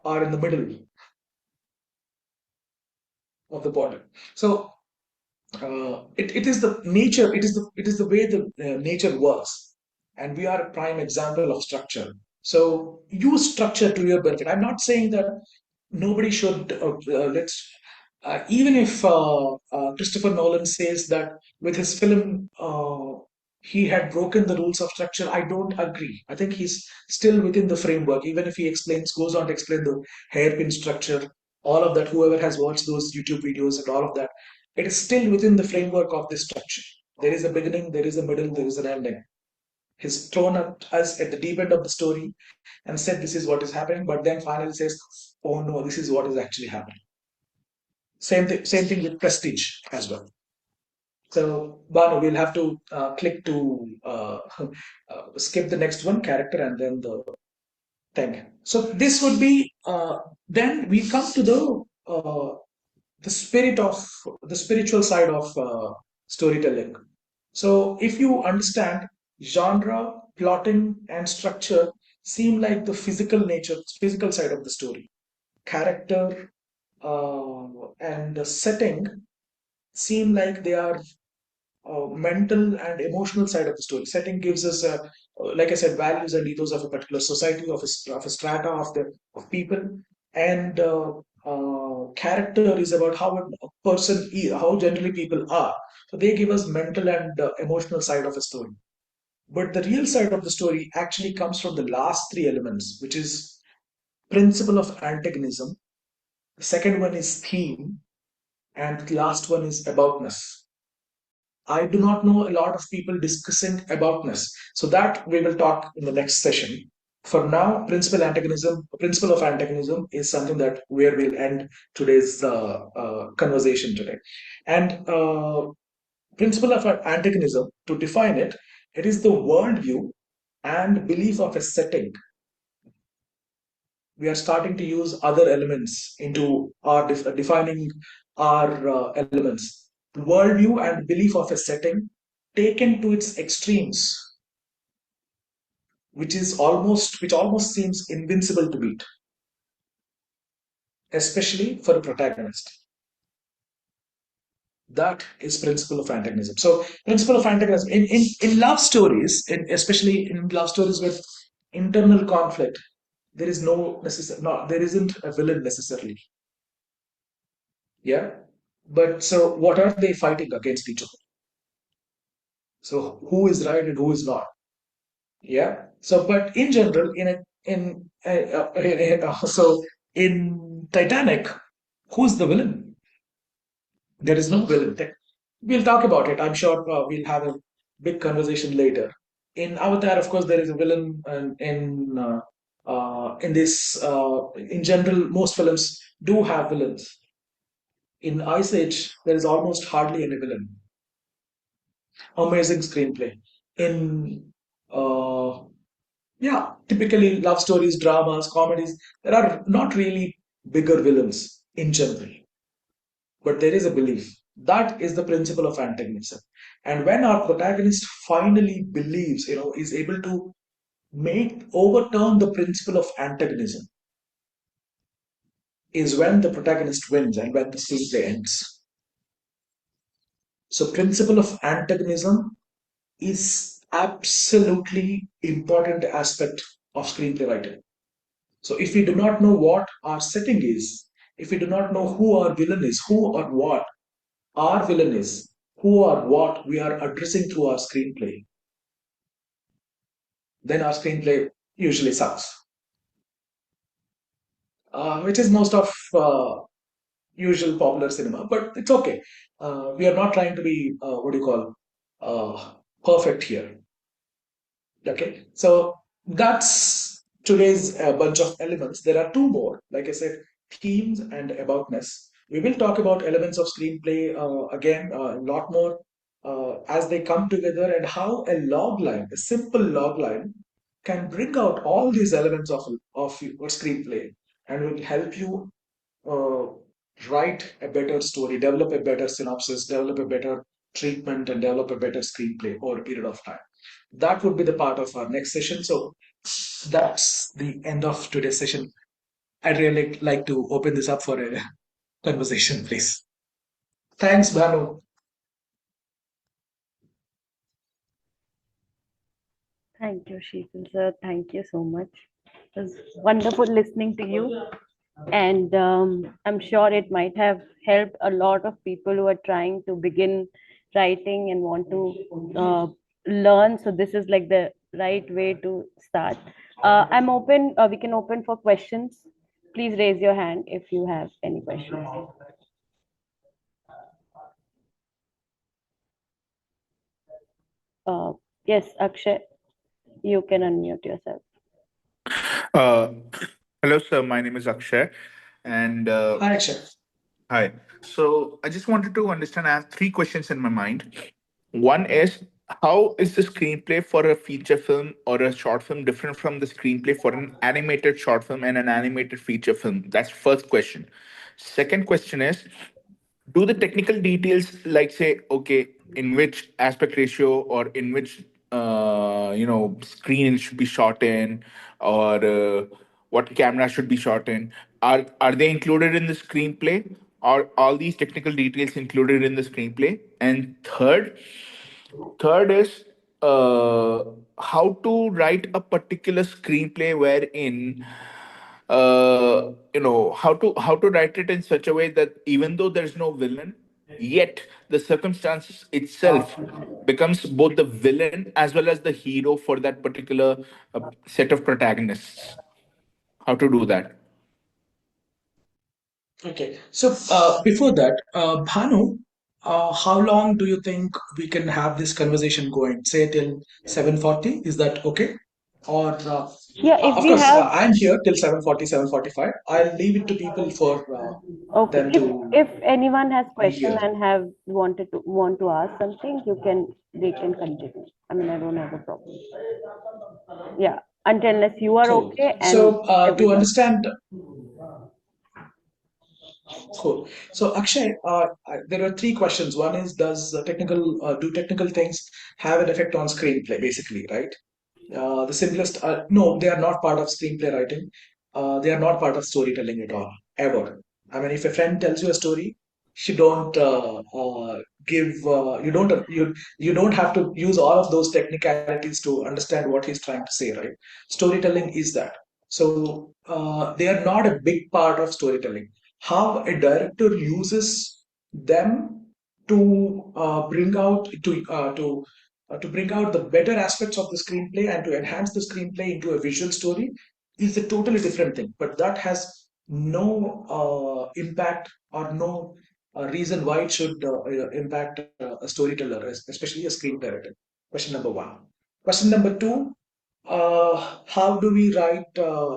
are in the middle of the body. So it is the nature. It is the way the nature works, and we are a prime example of structure. So use structure to your benefit. I'm not saying that nobody should let's even if Christopher Nolan says that with his film he had broken the rules of structure, I don't agree. I think he's still within the framework, even if he explains, goes on to explain the hairpin structure, all of that. Whoever has watched those YouTube videos and all of that, it is still within the framework of this structure. There is a beginning, there is a middle, there is an ending. He's thrown at us at the deep end of the story and said this is what is happening, but then finally says, oh no, this is what is actually happening. Same thing with Prestige as well. So, Banu, we'll have to click to skip the next one, character, and then the thing. So this would be, then we come to the spirit of the spiritual side of storytelling. So if you understand genre, plotting, and structure seem like the physical nature, physical side of the story. Character and the setting seem like they are mental and emotional side of the story. Setting gives us, like I said, values and ethos of a particular society, of a strata of people, and character is about how a person is, how generally people are. So they give us mental and emotional side of a story. But the real side of the story actually comes from the last three elements, which is principle of antagonism. The second one is theme, and the last one is aboutness. I do not know a lot of people discussing aboutness. So that we will talk in the next session. For now, principle of antagonism is something that where we'll end today's conversation today. And principle of antagonism, to define it, it is the worldview and belief of a setting. We are starting to use other elements into our defining our elements. Worldview and belief of a setting taken to its extremes, which almost seems invincible to beat, especially for a protagonist. That is principle of antagonism. So principle of antagonism in love stories, especially in love stories with internal conflict, there is there isn't a villain necessarily. Yeah. But so what are they fighting against each other? So who is right and who is not? Yeah. So, but in general, so in Titanic, who's the villain? There is no villain. We'll talk about it. I'm sure we'll have a big conversation later. In Avatar, of course, there is a villain, and in this, in general, most films do have villains. In Ice Age, there is almost hardly any villain. Amazing screenplay. In yeah, typically love stories, dramas, comedies, there are not really bigger villains in general, but there is a belief. That is the principle of antagonism. And when our protagonist finally believes, is able to overturn the principle of antagonism, is when the protagonist wins and when the screenplay ends. So, principle of antagonism is absolutely important aspect of screenplay writing. So if we do not know what our setting is, if we do not know who our villain is, who or what our villain is, who or what we are addressing through our screenplay, then our screenplay usually sucks. Which is most of usual popular cinema, but it's okay. We are not trying to be, what do you call, perfect here. Okay, so that's today's bunch of elements. There are two more, like I said, themes and aboutness. We will talk about elements of screenplay again a lot more as they come together, and how a log line, a simple log line, can bring out all these elements of your screenplay and will help you uh, write a better story, develop a better synopsis, develop a better treatment, and develop a better screenplay over a period of time. That would be the part of our next session. So that's the end of today's session. I'd really like to open this up for a conversation, please. Thanks, Bhanu. Thank you, Sheetal sir. Thank you so much. It was wonderful listening to you. And I'm sure it might have helped a lot of people who are trying to begin writing and want to learn. So this is like the right way to start. I'm open. We can open for questions. Please raise your hand if you have any questions. Uh, yes, Akshay, you can unmute yourself. Uh, Hello, sir. My name is Akshay, and Hi, Akshay. hi. So I just wanted to understand. I have three questions in my mind. One is, how is the screenplay for a feature film or a short film different from the screenplay for an animated short film and an animated feature film? That's first question. Second question is, do the technical details, like say, okay, in which aspect ratio or in which screen it should be shot in, or what camera should be shot in, are they included in the screenplay? Are all these technical details included in the screenplay? And third is, uh, how to write a particular screenplay wherein, how to write it in such a way that even though there's no villain, yet the circumstances itself becomes both the villain as well as the hero for that particular set of protagonists. How to do that? Okay. So before that, Bhanu, how long do you think we can have this conversation going? Say till 7:40. Is that okay? Or Yeah, if of we course, have, I'm here till 7:40, 7:45. I'll leave it to people for okay, them to if anyone has be question here. and want to ask something, they can continue. I mean, I don't have a problem. Yeah, unless you are Cool. okay and So to everyone. understand, cool. So Akshay, there are three questions. One is, does do technical things have an effect on screenplay? Basically, right? The simplest, no, they are not part of screenplay writing. They are not part of storytelling at all, ever. I mean, if a friend tells you a story, you don't you don't have to use all of those technicalities to understand what he's trying to say, right? Storytelling is that. So they are not a big part of storytelling. How a director uses them to bring out the better aspects of the screenplay and to enhance the screenplay into a visual story is a totally different thing. But that has no impact or no reason why it should impact a storyteller, especially a screenplay. Question number one. Question number two, how do we write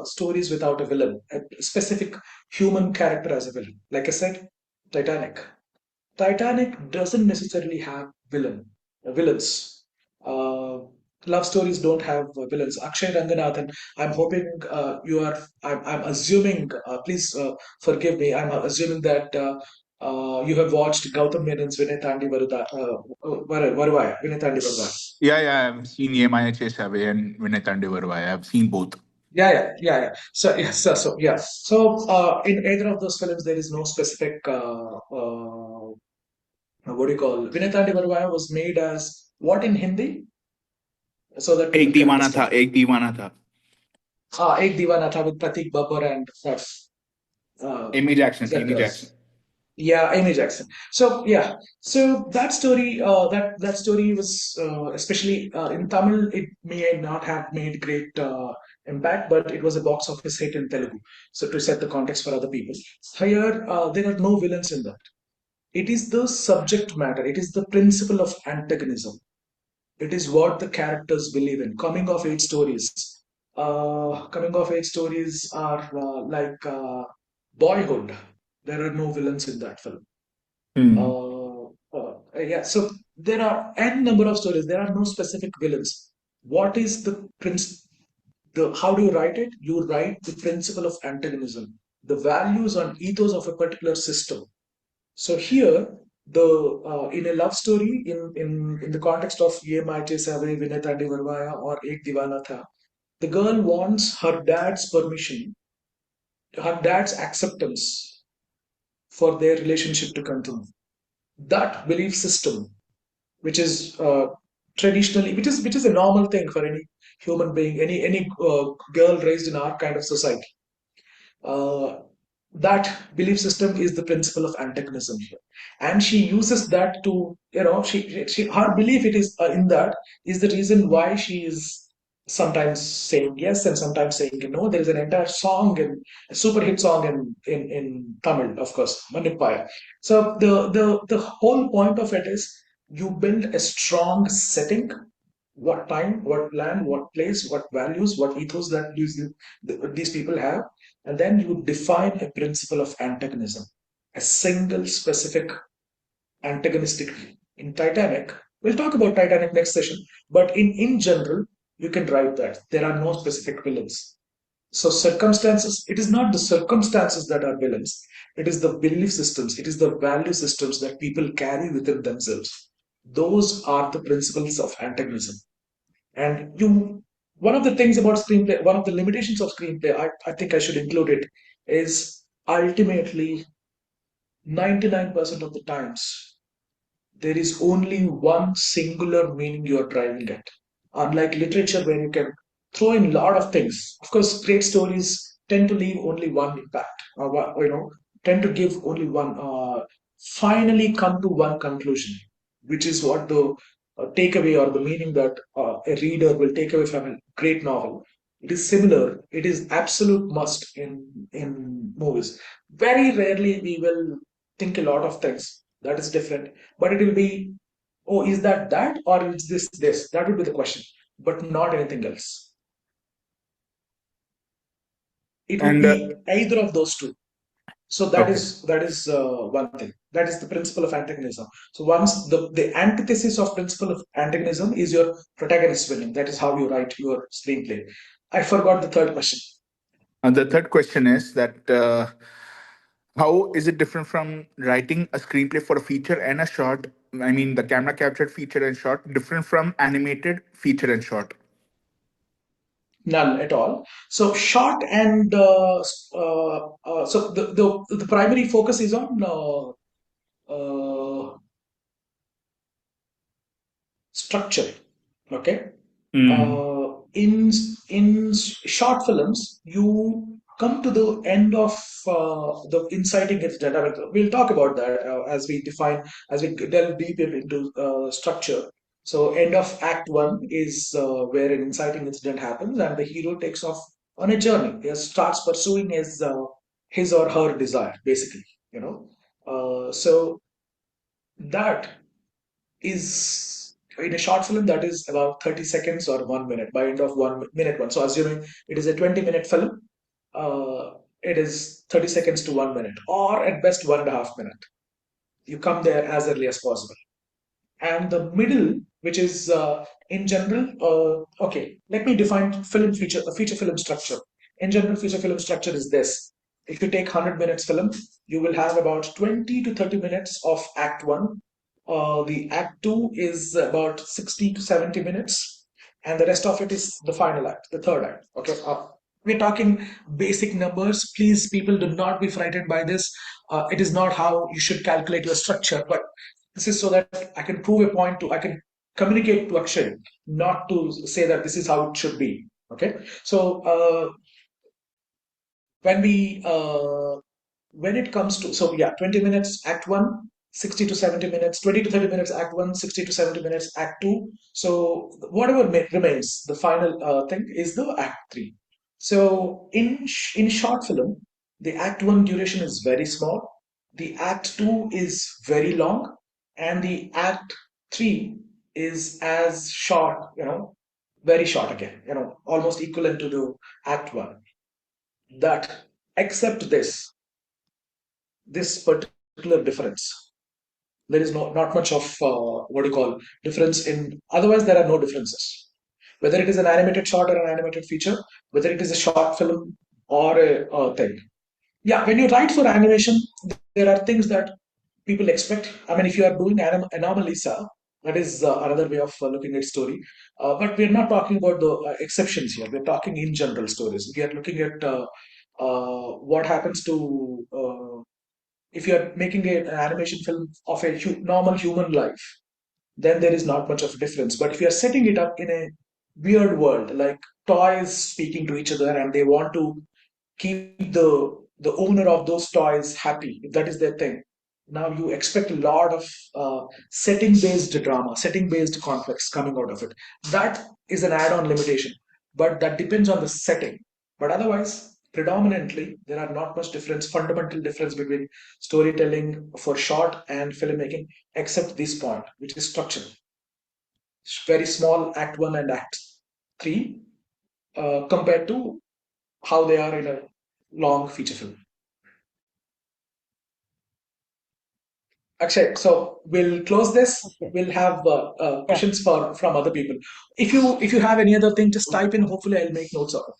stories without a villain, a specific human character as a villain? Like I said, Titanic. Titanic doesn't necessarily have villains. Uh, Love stories don't have villains. Akshay Ranganathan, I'm hoping I'm assuming, please forgive me, I'm assuming that you have watched Gautam Menon's Vinay Thandi Varuvaya, Vinay Thandi Varuvaya. Yeah, I've seen Yemaya Chesave and Vinay Tandevarvai. I've seen both. Yeah. So in either of those films, there is no specific what do you call? Vinay Thandi Varuvaya was made as what in Hindi, so that एक people can दीवाना था understand. एक दीवाना था Ek Deewana Tha with Pratik Babbar and that, Amy Jackson that Amy girl. Jackson. Yeah, Amy Jackson. So yeah, so that story, that story was especially in Tamil, it may not have made great impact, but it was a box office hit in Telugu. So to set the context for other people, here there are no villains in that. It is the subject matter. It is the principle of antagonism. It is what the characters believe in. Coming of age stories. Coming of age stories are like Boyhood. There are no villains in that film. Hmm. Yeah, so there are n number of stories. There are no specific villains. What is the prince? The how do you write it? You write the principle of antagonism, the values and ethos of a particular system. So here, the in a love story, in the context of Ye Maite Save Vinay Tandi Varvaya or Ek Divana Tha, the girl wants her dad's permission, her dad's acceptance for their relationship to continue. That belief system, which is traditionally, which is a normal thing for any human being, any girl raised in our kind of society. Uh, that belief system is the principle of antagonism here, and she uses that to, she her belief it is in that is the reason why she is sometimes saying yes and sometimes saying no. There is an entire song, and a super hit song in Tamil, of course, Manipaya. So the whole point of it is you build a strong setting, what time, what land, what place, what values, what ethos that these people have, and then you define a principle of antagonism, a single specific antagonistic. In Titanic, we'll talk about Titanic next session, but in general, you can write that there are no specific villains. So circumstances, it is not the circumstances that are villains. It is the belief systems, it is the value systems that people carry within themselves. Those are the principles of antagonism. And one of the things about screenplay, one of the limitations of screenplay, I think I should include it, is ultimately 99% of the times there is only one singular meaning you are driving at. Unlike literature, where you can throw in a lot of things. Of course, great stories tend to leave only one impact, or tend to give only one, finally come to one conclusion, which is what the takeaway or the meaning that a reader will take away from a great novel. It is similar. It is absolute must in movies. Very rarely we will think a lot of things. That is different, but it will be, oh, is that or is this? That would be the question, but not anything else. It would And be either of those two. So okay. that is one thing. That is the principle of antagonism. So once the antithesis of principle of antagonism is your protagonist winning. That is how you write your screenplay. I forgot the third question. And the third question is that how is it different from writing a screenplay for a feature and a short? I mean, the camera captured feature and short, different from animated feature and short. None at all. So short and so the primary focus is on structure. Okay. Mm. in short films, you come to the end of the inciting incident. I mean, we'll talk about that as we define, as we delve deeper into structure. So, end of Act One is where an inciting incident happens, and the hero takes off on a journey. He starts pursuing his or her desire, basically. You know, so that is in a short film that is about 30 seconds or 1 minute by end of 1 minute one. So assuming it is a 20-minute film, it is 30 seconds to 1 minute, or at best 1.5 minute. You come there as early as possible. And the middle, which is in general, okay, let me define feature film structure. In general, feature film structure is this. If you take 100 minutes film, you will have about 20 to 30 minutes of Act 1. The Act 2 is about 60 to 70 minutes, and the rest of it is the final act, the third act. Okay, we're talking basic numbers. Please, people, do not be frightened by this. It is not how you should calculate your structure, but this is so that I can prove a point to, I can communicate to Akshay, not to say that this is how it should be. Okay, so when we when it comes to, so yeah, 20 minutes Act 1, 60 to 70 minutes, 20 to 30 minutes Act 1, 60 to 70 minutes Act 2. So whatever remains, the final thing is the Act 3. So in short film, the Act 1 duration is very small, the Act 2 is very long, and the Act 3 is as short, very short again, almost equivalent to the Act 1. That, except this particular difference, there is not much of what you call difference in, otherwise there are no differences, whether it is an animated short or an animated feature, whether it is a short film or a thing. Yeah, when you write for animation, there are things that people expect. I mean, if you are doing Anomalisa, that is another way of looking at story. But we're not talking about the exceptions here. We're talking in general stories. We are looking at what happens to if you are making an animation film of a normal human life, then there is not much of a difference. But if you are setting it up in a weird world, like toys speaking to each other, and they want to keep the owner of those toys happy, if that is their thing, now you expect a lot of setting based drama, setting based conflicts coming out of it. That is an add on limitation, but that depends on the setting. But otherwise, predominantly, there are not much difference, fundamental difference between storytelling for short and filmmaking, except this point, which is structure. Very small Act 1 and Act 3 compared to how they are in a long feature film. Akshay, so we'll close this. Okay. We'll have questions from other people. If you have any other thing, just type in. Hopefully, I'll make notes of it.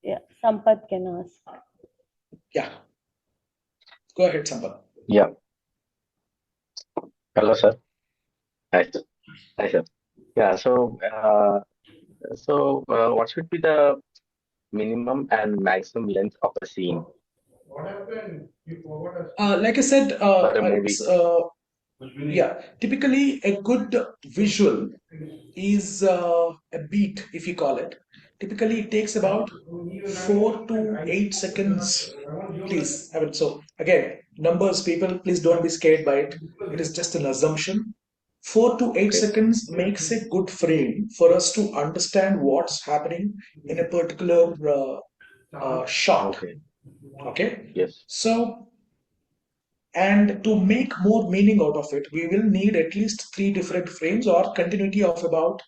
Yeah, Sampath can ask. Yeah. Go ahead, Sampath. Yeah. Hello, sir. Hi, sir. Hi, sir. Yeah. So, what should be the minimum and maximum length of a scene Like I said, for a movie? yeah. Typically, a good visual is a beat, if you call it. Typically, it takes about 4 to 8 seconds. Please, I mean, so again, numbers, people, please don't be scared by it. It is just an assumption. 4 to 8 Okay. seconds makes a good frame for us to understand what's happening in a particular shot. Okay. Okay, Yes. so, and to make more meaning out of it, we will need at least 3 different frames or continuity of about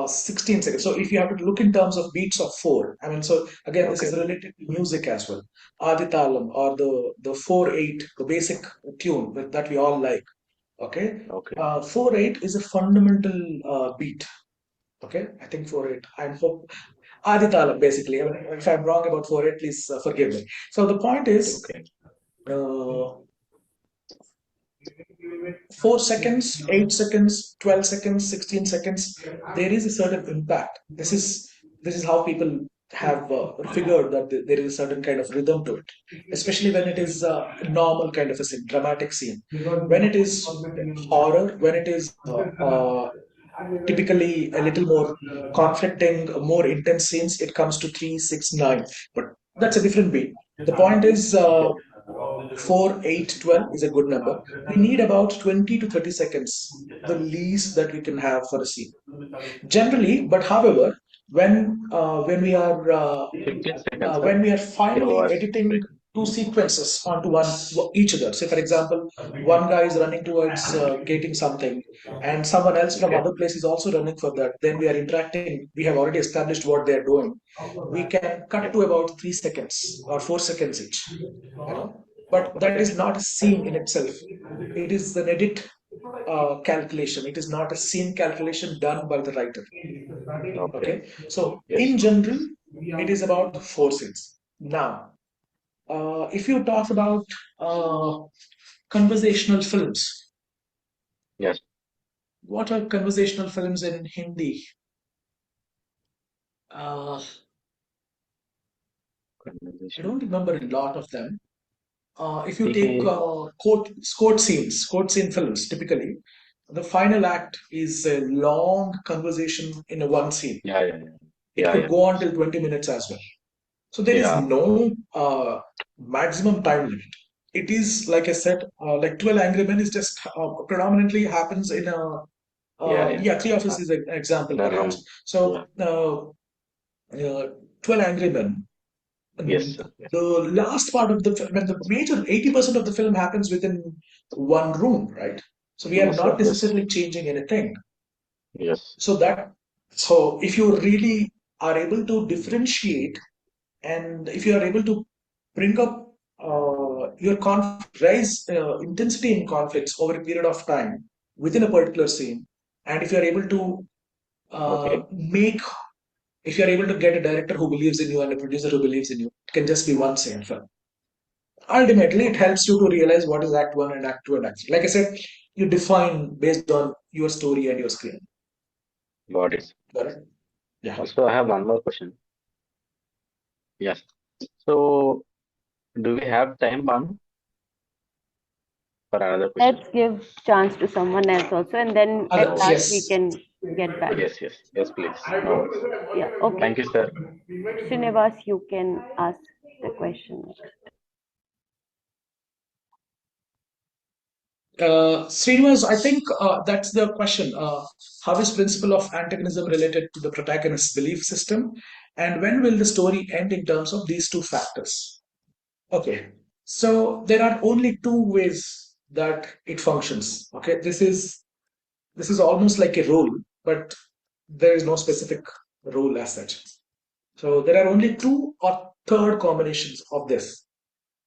16 seconds. So if you have to look in terms of beats of 4, I mean, so again, this is Okay. related to music as well. Aditalam, or the 4/8, the basic tune that we all like. Okay, Okay. 4/8 is a fundamental beat. Okay, I think 4/8. I hope Aditalam, basically. I mean, if I'm wrong about 4/8, please forgive me. So the point is, Okay. 4 seconds, 8 seconds, 12 seconds, 16 seconds, there is a certain impact. This is how people have figured that there is a certain kind of rhythm to it, especially when it is a normal kind of a scene, dramatic scene. When it is horror, when it is typically a little more conflicting, more intense scenes, it comes to 3, 6, 9. But that's a different beat. The point is, 4, 8, 12 is a good number. We need about 20 to 30 seconds, the least that we can have for a scene. Generally, but however, when we are 15 seconds, when sir. we are Your finally voice editing break. two sequences onto each other. Say, for example, one guy is running towards getting something, and someone else from Okay. other place is also running for that. Then we are interacting. We have already established what they are doing. We can cut to about 3 seconds or 4 seconds each. But that Okay. is not a scene in itself. It is an edit calculation. It is not a scene calculation done by the writer. Okay. Okay, so Yes. in general, it is about 4 scenes. Now, if you talk about uh, conversational films, Yes. what are conversational films in Hindi? Uh, I Conversation. don't remember a lot of them. If you take The quote scene films, typically, the final act is a long conversation in a one scene. yeah, yeah, yeah. It Yeah, could yeah. go on till 20 minutes as well. So there is Yeah. no maximum time limit. It is, like I said, like 12 Angry Men is just predominantly happens in a, Yeah, yeah. yeah, Three Office is an example In a room. perhaps. So Yeah. 12 Angry Men, Yes, and sir. Yes. the last part of the film, when the major 80% of the film happens within one room, right? So we True, are sir. not Yes. necessarily changing anything. Yes. So that, so if you really are able to differentiate, and if you are able to bring up your conflict, raise intensity in conflicts over a period of time within a particular scene, and if you are able to Okay. make, if you are able to get a director who believes in you and a producer who believes in you, it can just be one scene film. Ultimately, it helps you to realize what is act one and act two and act three. Like I said, you define based on your story and your screen. Got it. Got it? Yeah. Also, I have one more question. Yes. So, do we have time, Banu, for another question? Let's give chance to someone else also, and then at Others, last we yes. can get back. Yes, yes, yes, please. No worries. Yeah, okay. Thank you, sir. Srinivas, you can ask the question next. Srinivas, I think that's the question. How is principle of antagonism related to the protagonist's belief system? And when will the story end in terms of these two factors? Okay, so there are only two ways that it functions. Okay, this is almost like a rule, but there is no specific rule as such. So there are only two or third combinations of this.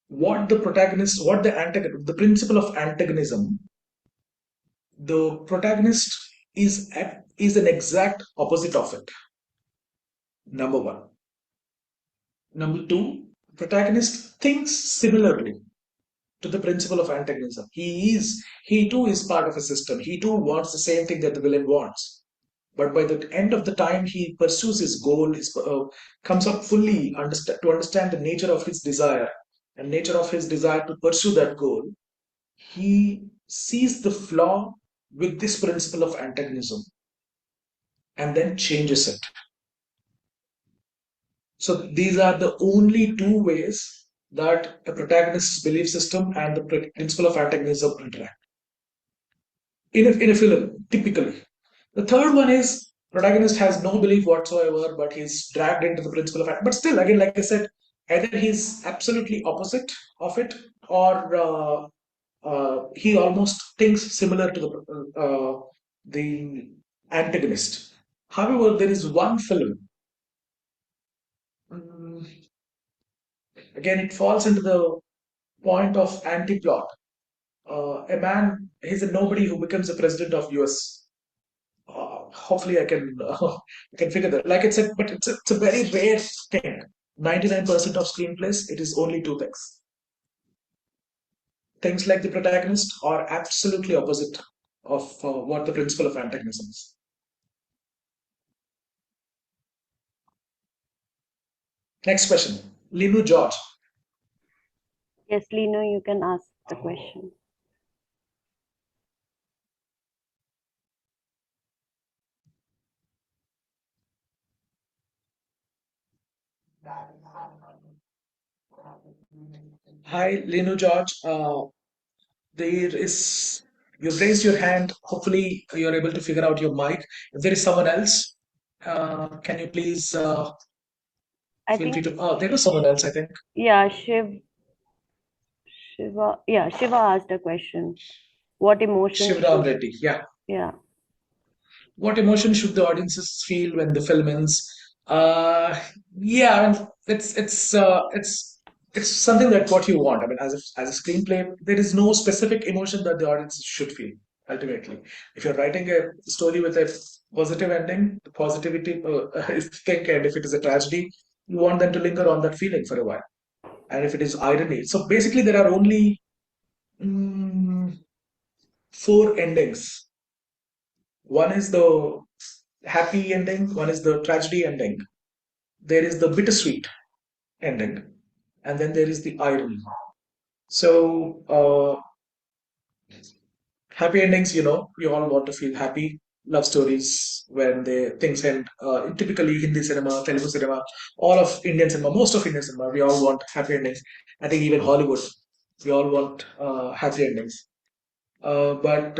What the protagonist, what the antagonist, the principle of antagonism, the protagonist is an exact opposite of it. Number one. Number two, protagonist thinks similarly to the principle of antagonism. He too is part of a system. He too wants the same thing that the villain wants. But by the end of the time, he pursues his goal. Comes up fully to understand the nature of his desire and nature of his desire to pursue that goal. He sees the flaw with this principle of antagonism and then changes it. So these are the only two ways that a protagonist's belief system and the principle of antagonism interact in a film, typically. The third one is protagonist has no belief whatsoever, but he's dragged into the principle of but still, again, like I said, either he's absolutely opposite of it, or he almost thinks similar to the antagonist. However, there is one film. mm, Again, it falls into the point of anti-plot. A man, he's a nobody who becomes the president of US. Hopefully, I can figure that. Like it's a, but it's a very rare thing. 99% of screenplays, it is only two things. Things like the protagonist are absolutely opposite of what the principle of antagonism is. Next question, Linu George. Yes, Lino, you can ask the question. Hi, Lenu George. There is, you've raised your hand. Hopefully, you're able to figure out your mic. If there is someone else, can you please I feel free think, to? Oh, there was someone else, I think. yeah, Shiva asked a question. What emotions Shivram should, Reddy. Yeah. yeah, What emotion should the audiences feel when the film ends? Uh, yeah, I mean, it's something that what you want. I mean, as a screenplay, there is no specific emotion that the audience should feel. Ultimately, if you're writing a story with a positive ending, the positivity is king, and if it is a tragedy, you want them to linger on that feeling for a while. And if it is irony, so basically there are only mm, four endings. One is the happy ending, one is the tragedy ending, there is the bittersweet ending, and then there is the irony. So, happy endings, we all want to feel happy. Love stories when they things end. Typically, Hindi cinema, Telugu cinema, all of Indian cinema, most of Indian cinema, we all want happy endings. I think even Hollywood, we all want happy endings. But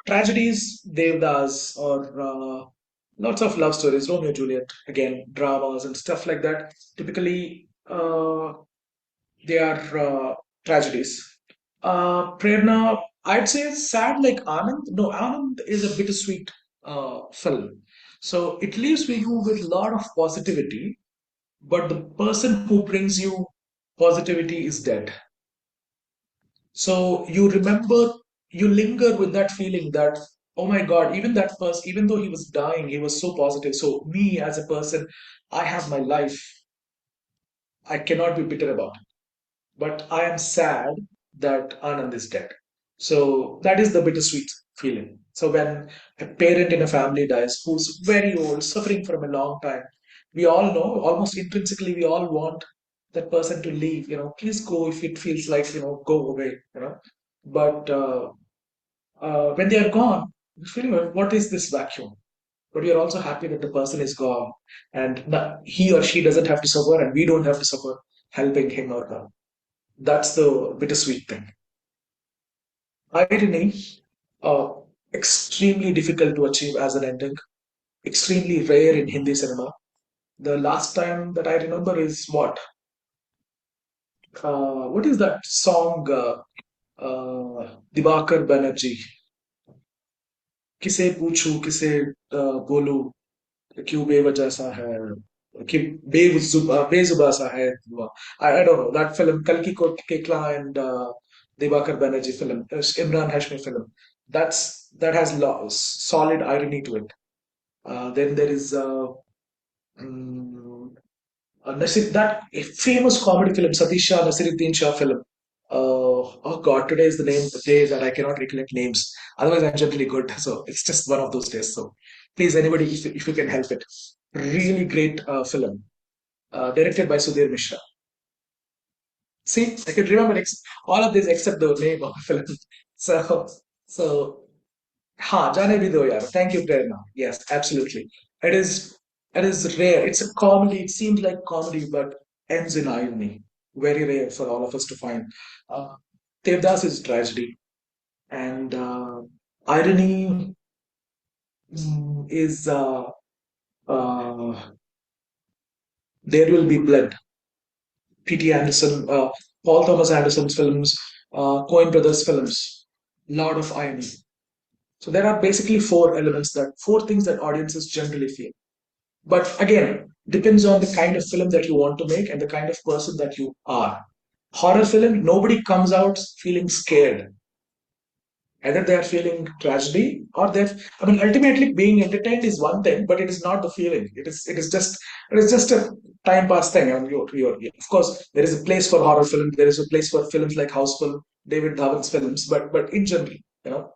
tragedies, Devdas, or lots of love stories, Romeo Juliet, again, dramas and stuff like that. Typically, they are tragedies. Prerna, I'd say sad like Anand. No, Anand is a bittersweet film. So it leaves you with a lot of positivity, but the person who brings you positivity is dead. So you remember, you linger with that feeling that, oh my God, even that person, even though he was dying, he was so positive. So me as a person, I have my life. I cannot be bitter about it. But I am sad that Anand is dead. So that is the bittersweet feeling. So when a parent in a family dies who's very old, suffering from a long time, we all know, almost intrinsically, we all want that person to leave. Please go if it feels like, go away. But when they are gone, we feel, what is this vacuum? But we are also happy that the person is gone and he or she doesn't have to suffer and we don't have to suffer helping him or her. That's the bittersweet thing. Irony, uh, extremely difficult to achieve as an ending, extremely rare in Hindi cinema. The last time that I remember is what? What is that song? Dibakar Banerjee. किसे पूछूं किसे बोलूं क्यों बेवजह सा है कि बेजुबा सा है I don't know that film Kalki Kekla and Dibakar Banerjee film Imran Hashmi film that has solid irony to it. Then there is mm, that famous comedy film Satish Shah Nasiruddin Shah film. Oh God, today is the day that I cannot recollect names. Otherwise, I'm generally good. So it's just one of those days. So please, anybody, if you can help it, really great film, directed by Sudhir Mishra. See, I can remember all of this except the name of the film. So, so हाँ जाने भी दो यार. Thank you, Prerna. Yes, absolutely. It is it is rare. It's a comedy. It seems like comedy, but ends in irony. Very rare for all of us to find. Uh, Devdas is tragedy, and irony is uh, there will be blood. P.T. Anderson, Paul Thomas Anderson's films, Coen Brothers films, lot of irony. So there are basically four things that audiences generally feel. But again, depends on the kind of film that you want to make and the kind of person that you are. Horror film, nobody comes out feeling scared. Either they are feeling tragedy or I mean, ultimately being entertained is one thing, but it is not the feeling. It is just a time pass thing. I mean, of course, there is a place for horror film. There is a place for films like Houseful, David Dhawan's films, but in general, you know.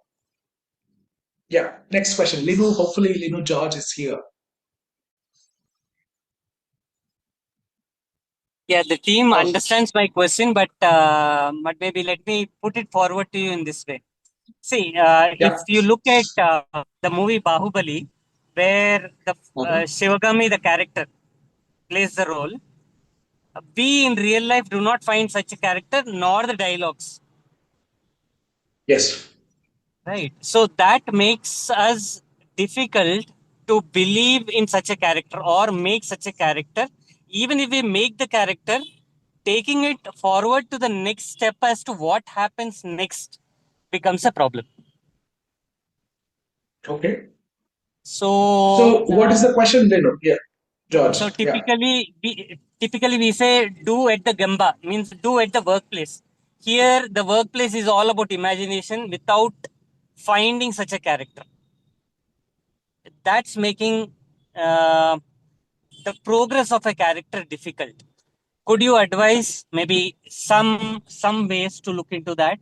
Yeah. Next question. Linu, hopefully Linu George is here. Yeah, the team Oh, understands my question, but maybe let me put it forward to you in this way. See, if yeah. you look at the movie Bahubali, where the Mhm. Shivagami, the character, plays the role, we in real life do not find such a character, nor the dialogues. Yes. Right. So that makes us difficult to believe in such a character or make such a character. Even if we make the character, taking it forward to the next step as to what happens next becomes a problem. Okay. So, So what is the question then? Yeah, George. so Yeah. typically we say do at the gamba means do at the workplace. Here the workplace is all about imagination without finding such a character. That's making uh, the progress of a character difficult. Could you advise maybe some ways to look into that?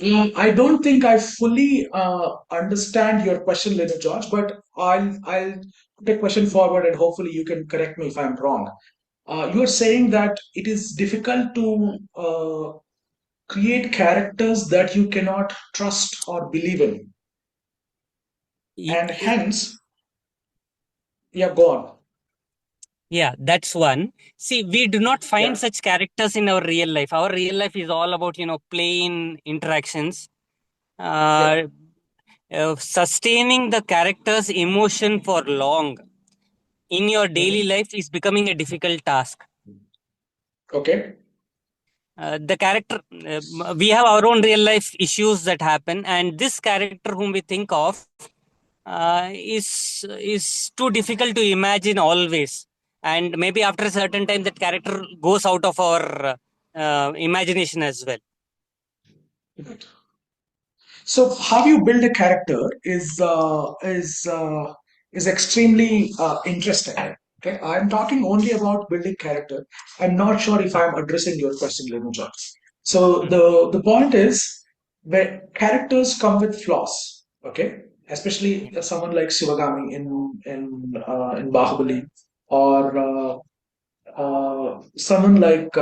I don't think I fully understand your question, Lino George, but I'll put a question forward and hopefully you can correct me if I'm wrong. You are saying that it is difficult to create characters that you cannot trust or believe in, Y- and y- hence, yeah, go on. Yeah, that's one. See, we do not find Yeah. such characters in our real life. Our real life is all about, plain interactions. Yeah. Uh, Sustaining the character's emotion for long in your daily Mhm. life is becoming a difficult task. Okay. The character, we have our own real life issues that happen, and this character whom we think of is too difficult to imagine always. And maybe after a certain time, that character goes out of our imagination as well. Good. So how you build a character is extremely interesting. Okay, I'm talking only about building character. I'm not sure if I'm addressing your question, Lenu John. So Mm. the point is where characters come with flaws. Okay, especially Yeah. someone like Shivagami in Bahubali, or someone like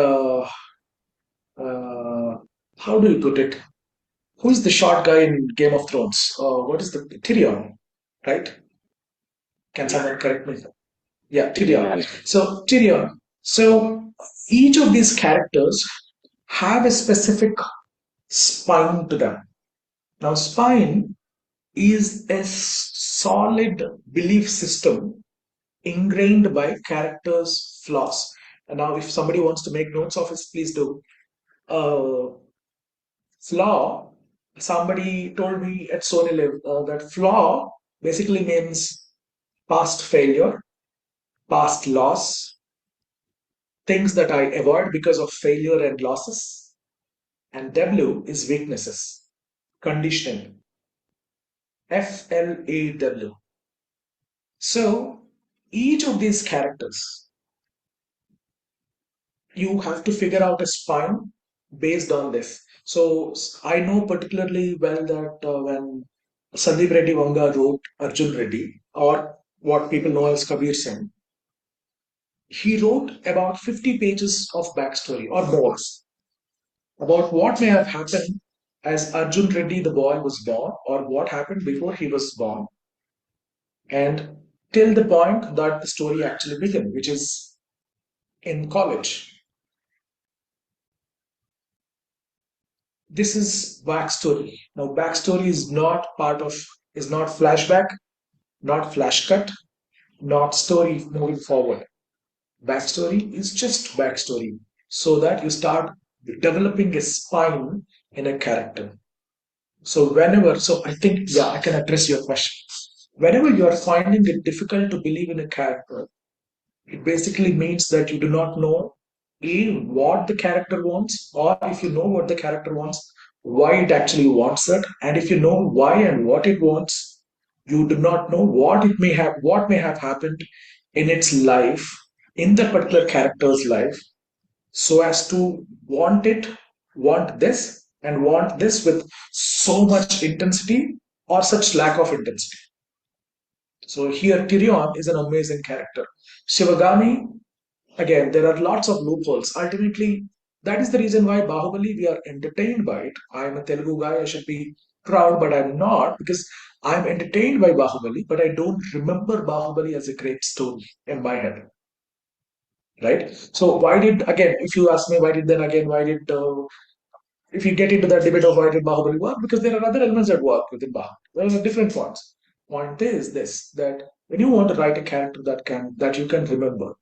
how do you put it? Who is the short guy in Game of Thrones? What is the Tyrion, right? Can someone correct me? Yeah, Tyrion. Tyrion. So Tyrion. So each of these characters have a specific spine to them. Now, spine is a solid belief system ingrained by characters' flaws. And now, if somebody wants to make notes of it, please do. Flaw, somebody told me at SonyLIV that flaw basically means past failure, past loss, things that I avoid because of failure and losses. And W is weaknesses, conditioning, FLAW. So each of these characters, you have to figure out a spine based on this. So I know particularly well that when Sandeep Reddy Vanga wrote Arjun Reddy, or what people know as Kabir Singh, he wrote about 50 pages of backstory or more about what may have happened as Arjun Reddy the boy was born, or what happened before he was born, and till the point that the story actually began, which is in college. This is backstory. Now, backstory is not part of, is not flashback, not flash cut, not story moving forward. Backstory is just backstory so that you start developing a spine in a character. So, whenever, so I think, yeah, I can address your question. Whenever you are finding it difficult to believe in a character, it basically means that you do not know what the character wants, or if you know what the character wants, why it actually wants it, and if you know why and what it wants, you do not know what may have happened in its life, in that particular character's life, so as to want this, and want this with so much intensity or such lack of intensity. So here Tyrion is an amazing character. Shivagami, again, there are lots of loopholes. Ultimately, that is the reason why Bahubali, we are entertained by it. I'm a Telugu guy, I should be proud, but I'm not, because I'm entertained by Bahubali, but I don't remember Bahubali as a great story in my head. right? So why did, again, if you ask me, why did if you get into that debate of why did Bahubali work, because there are other elements that work within Bahubali. There are different ones. Point is this, that when you want to write a character that you can remember,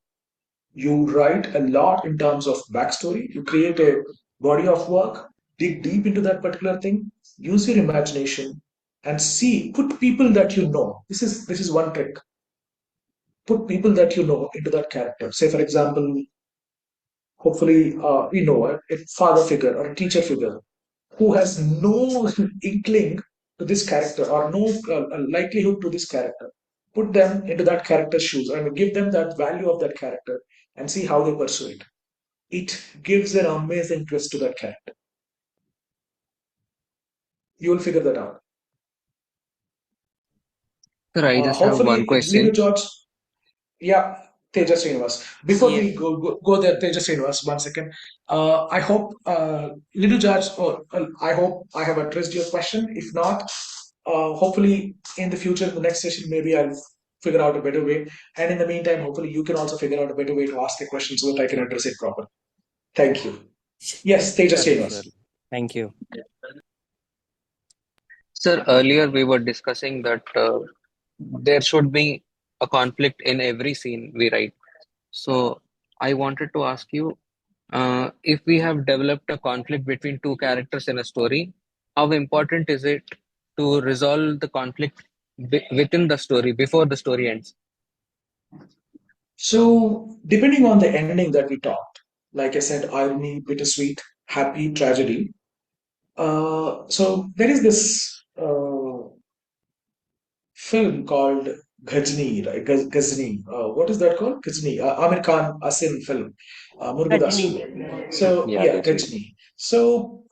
you write a lot in terms of backstory. You create a body of work, dig deep into that particular thing, use your imagination, and see. Put people that you know. This is one trick. Put people that you know into that character. Say, for example, hopefully, we know a father figure or a teacher figure who has no inkling to this character or no likelihood to this character. Put them into that character's shoes and give them that value of that character and see how they pursue it. It gives an amazing twist to that character. You will figure that out. Sir, I just have one Hopefully, Little question. George, yeah, Tejas Srinivas. Before Yeah. we go there, Tejas Srinivas, 1 second. I hope Little George, I hope I have addressed your question. If not, hopefully in the future, the next session, maybe I'll figure out a better way. And in the meantime, hopefully you can also figure out a better way to ask a question so that I can address it properly. Thank you. Yes, Tejas Sure, Srinivas. sure. Thank you. Sir, earlier we were discussing that there should be a conflict in every scene we write. So I wanted to ask you, if we have developed a conflict between two characters in a story, how important is it to resolve the conflict within the story before the story ends? So, depending on the ending that we talked, like I said, irony, bittersweet, happy, tragedy. So there is this film called Ghazni, right? Ghazni. What is that called? Ghazni. Amir Khan Asin film. Rajni. Murugadas. So Yeah, yeah, Ghazni. Ghazni. So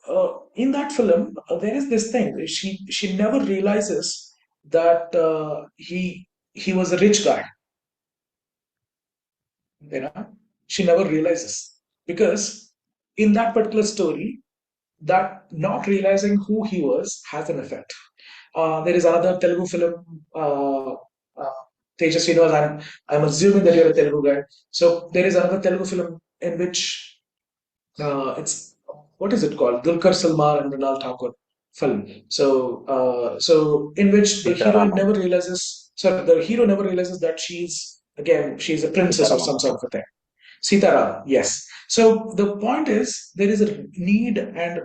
in that film, there is this thing. She never realizes that he was a rich guy. You know, she never realizes because in that particular story, that not realizing who he was has an effect. There is another Telugu film, Tejas Srinivas. I'm assuming that you're a Telugu guy. So there is another Telugu film in which it's what is it called? Dulquer Salmaan and Mrinal Thakur film. So in which the heroine Sitaramam. never realizes. So the hero never realizes that she's a princess or Sitaramam. some sort of a thing. Sitaram, yes. So the point is, there is a need, and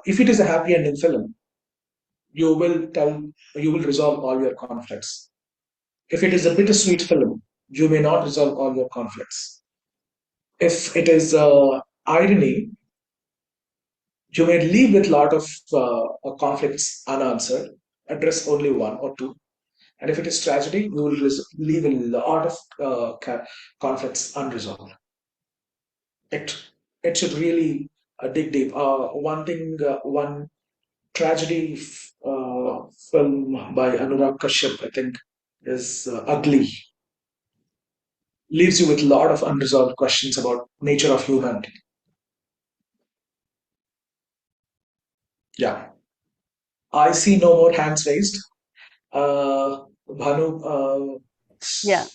if it is a happy ending film, you will resolve all your conflicts. If it is a bittersweet film, you may not resolve all your conflicts. If it is irony, you may leave with a lot of conflicts unanswered, address only one or two. And if it is tragedy, you will leave a lot of conflicts unresolved. It should really dig deep. One tragedy film by Anurag Kashyap, I think, is Ugly. Leaves you with a lot of unresolved questions about nature of humanity. Yeah, I see no more hands raised. Bhanu, Yeah.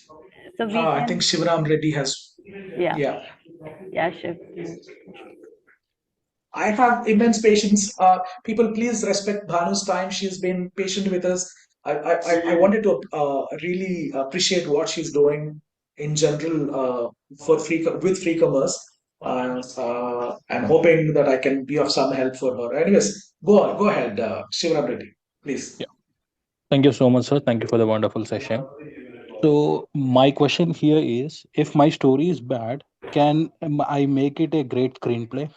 So we I can. think Shivaram Reddy has. Yeah. Yeah, Yeah, sure. I have immense patience. People, please respect Bhanu's time. She's been patient with us. I wanted to really appreciate what she's doing in general with Freecomers. I'm hoping that I can be of some help for her. Anyways, go ahead, Shivaram Reddy, please. Yeah. Thank you so much, sir. Thank you for the wonderful session. So, my question here is if my story is bad, can I make it a great screenplay?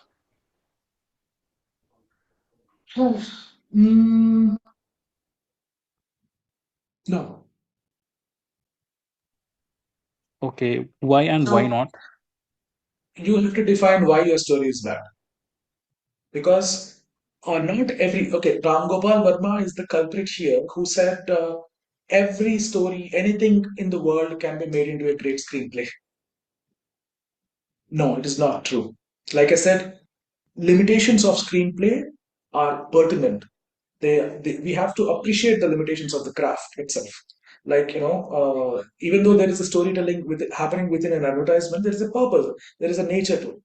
Mm, no. Okay. Why and why So not? you have to define why your story is bad. Because not every okay, Ram Gopal Verma is the culprit here who said every story, anything in the world can be made into a great screenplay. No, it is not true. Like I said, limitations of screenplay are pertinent. We have to appreciate the limitations of the craft itself. Like, even though there is a storytelling happening within an advertisement, there is a purpose, there is a nature to it.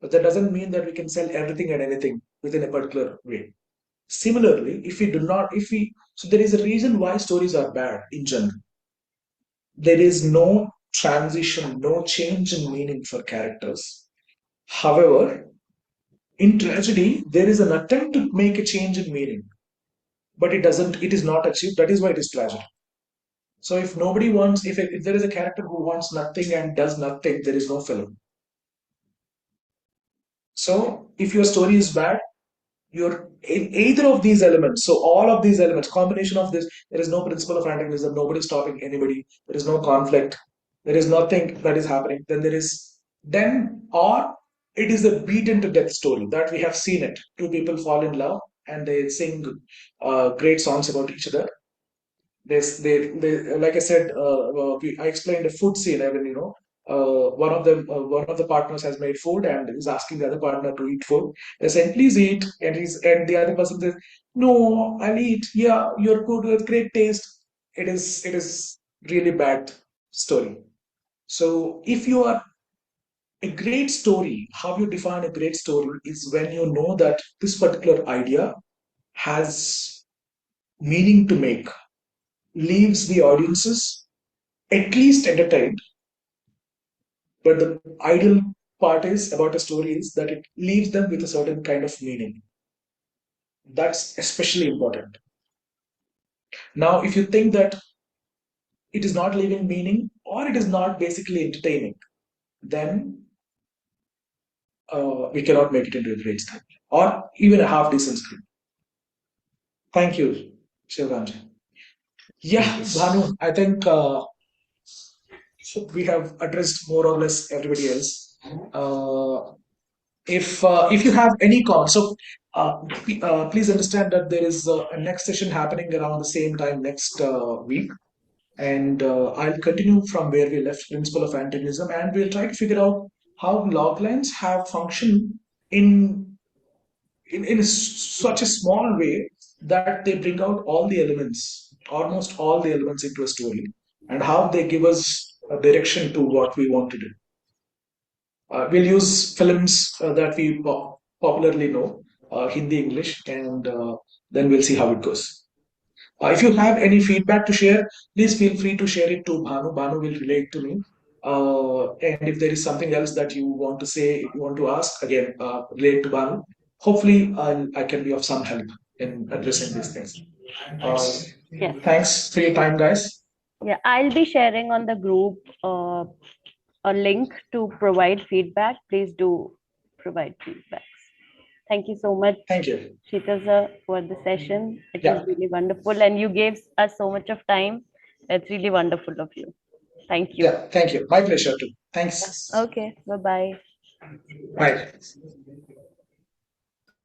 But that doesn't mean that we can sell everything and anything within a particular way. Similarly, so there is a reason why stories are bad in general. There is no transition, no change in meaning for characters. However, in tragedy, there is an attempt to make a change in meaning, but it is not achieved. That is why it is tragedy. So if nobody wants, if there is a character who wants nothing and does nothing, there is no film. So if your story is bad, you're in either of these elements. So all of these elements, combination of this, there is no principle of antagonism. Nobody stopping anybody. There is no conflict. There is nothing that is happening. Or it is a beaten to death story that we have seen it. Two people fall in love and they sing great songs about each other. They like I said, I explained a food scene. I mean, one of the partners has made food and is asking the other partner to eat food. They're saying, "Please eat," and the other person says, "No, I'll eat. Yeah, you're good with great taste." It is really bad story. So if you are a great story, how you define a great story is when you know that this particular idea has meaning to make, leaves the audiences at least entertained. But the ideal part is about a story is that it leaves them with a certain kind of meaning. That's especially important. Now, if you think that it is not leaving meaning or it is not basically entertaining, then we cannot make it into a great script or even a half decent script. Thank you, Shivramji. Yeah, Bhanu, I think we have addressed more or less everybody else. If you have any comments, so please understand that there is a next session happening around the same time next week, and I'll continue from where we left, principle of antagonism, and we'll try to figure out how loglines have functioned in such a small way that they bring out all the elements, almost all the elements into a story, and how they give us a direction to what we want to do. We'll use films that we popularly know, Hindi, English, and then we'll see how it goes. If you have any feedback to share, please feel free to share it to Bhanu. Bhanu will relate to me. And if there is something else that you want to say, you want to ask, again, relate to Bhanu. Hopefully, I can be of some help in addressing these things. Yes. Thanks for your time, guys. Yeah, I'll be sharing on the group a link to provide feedback. Please do provide feedbacks. Thank you so much, Thank you. Sheetal sir, for the session. It Yeah. was really wonderful, and you gave us so much of time. It's really wonderful of you. Thank you. Yeah, thank you. My pleasure too. Thanks. Okay, bye-bye. Bye.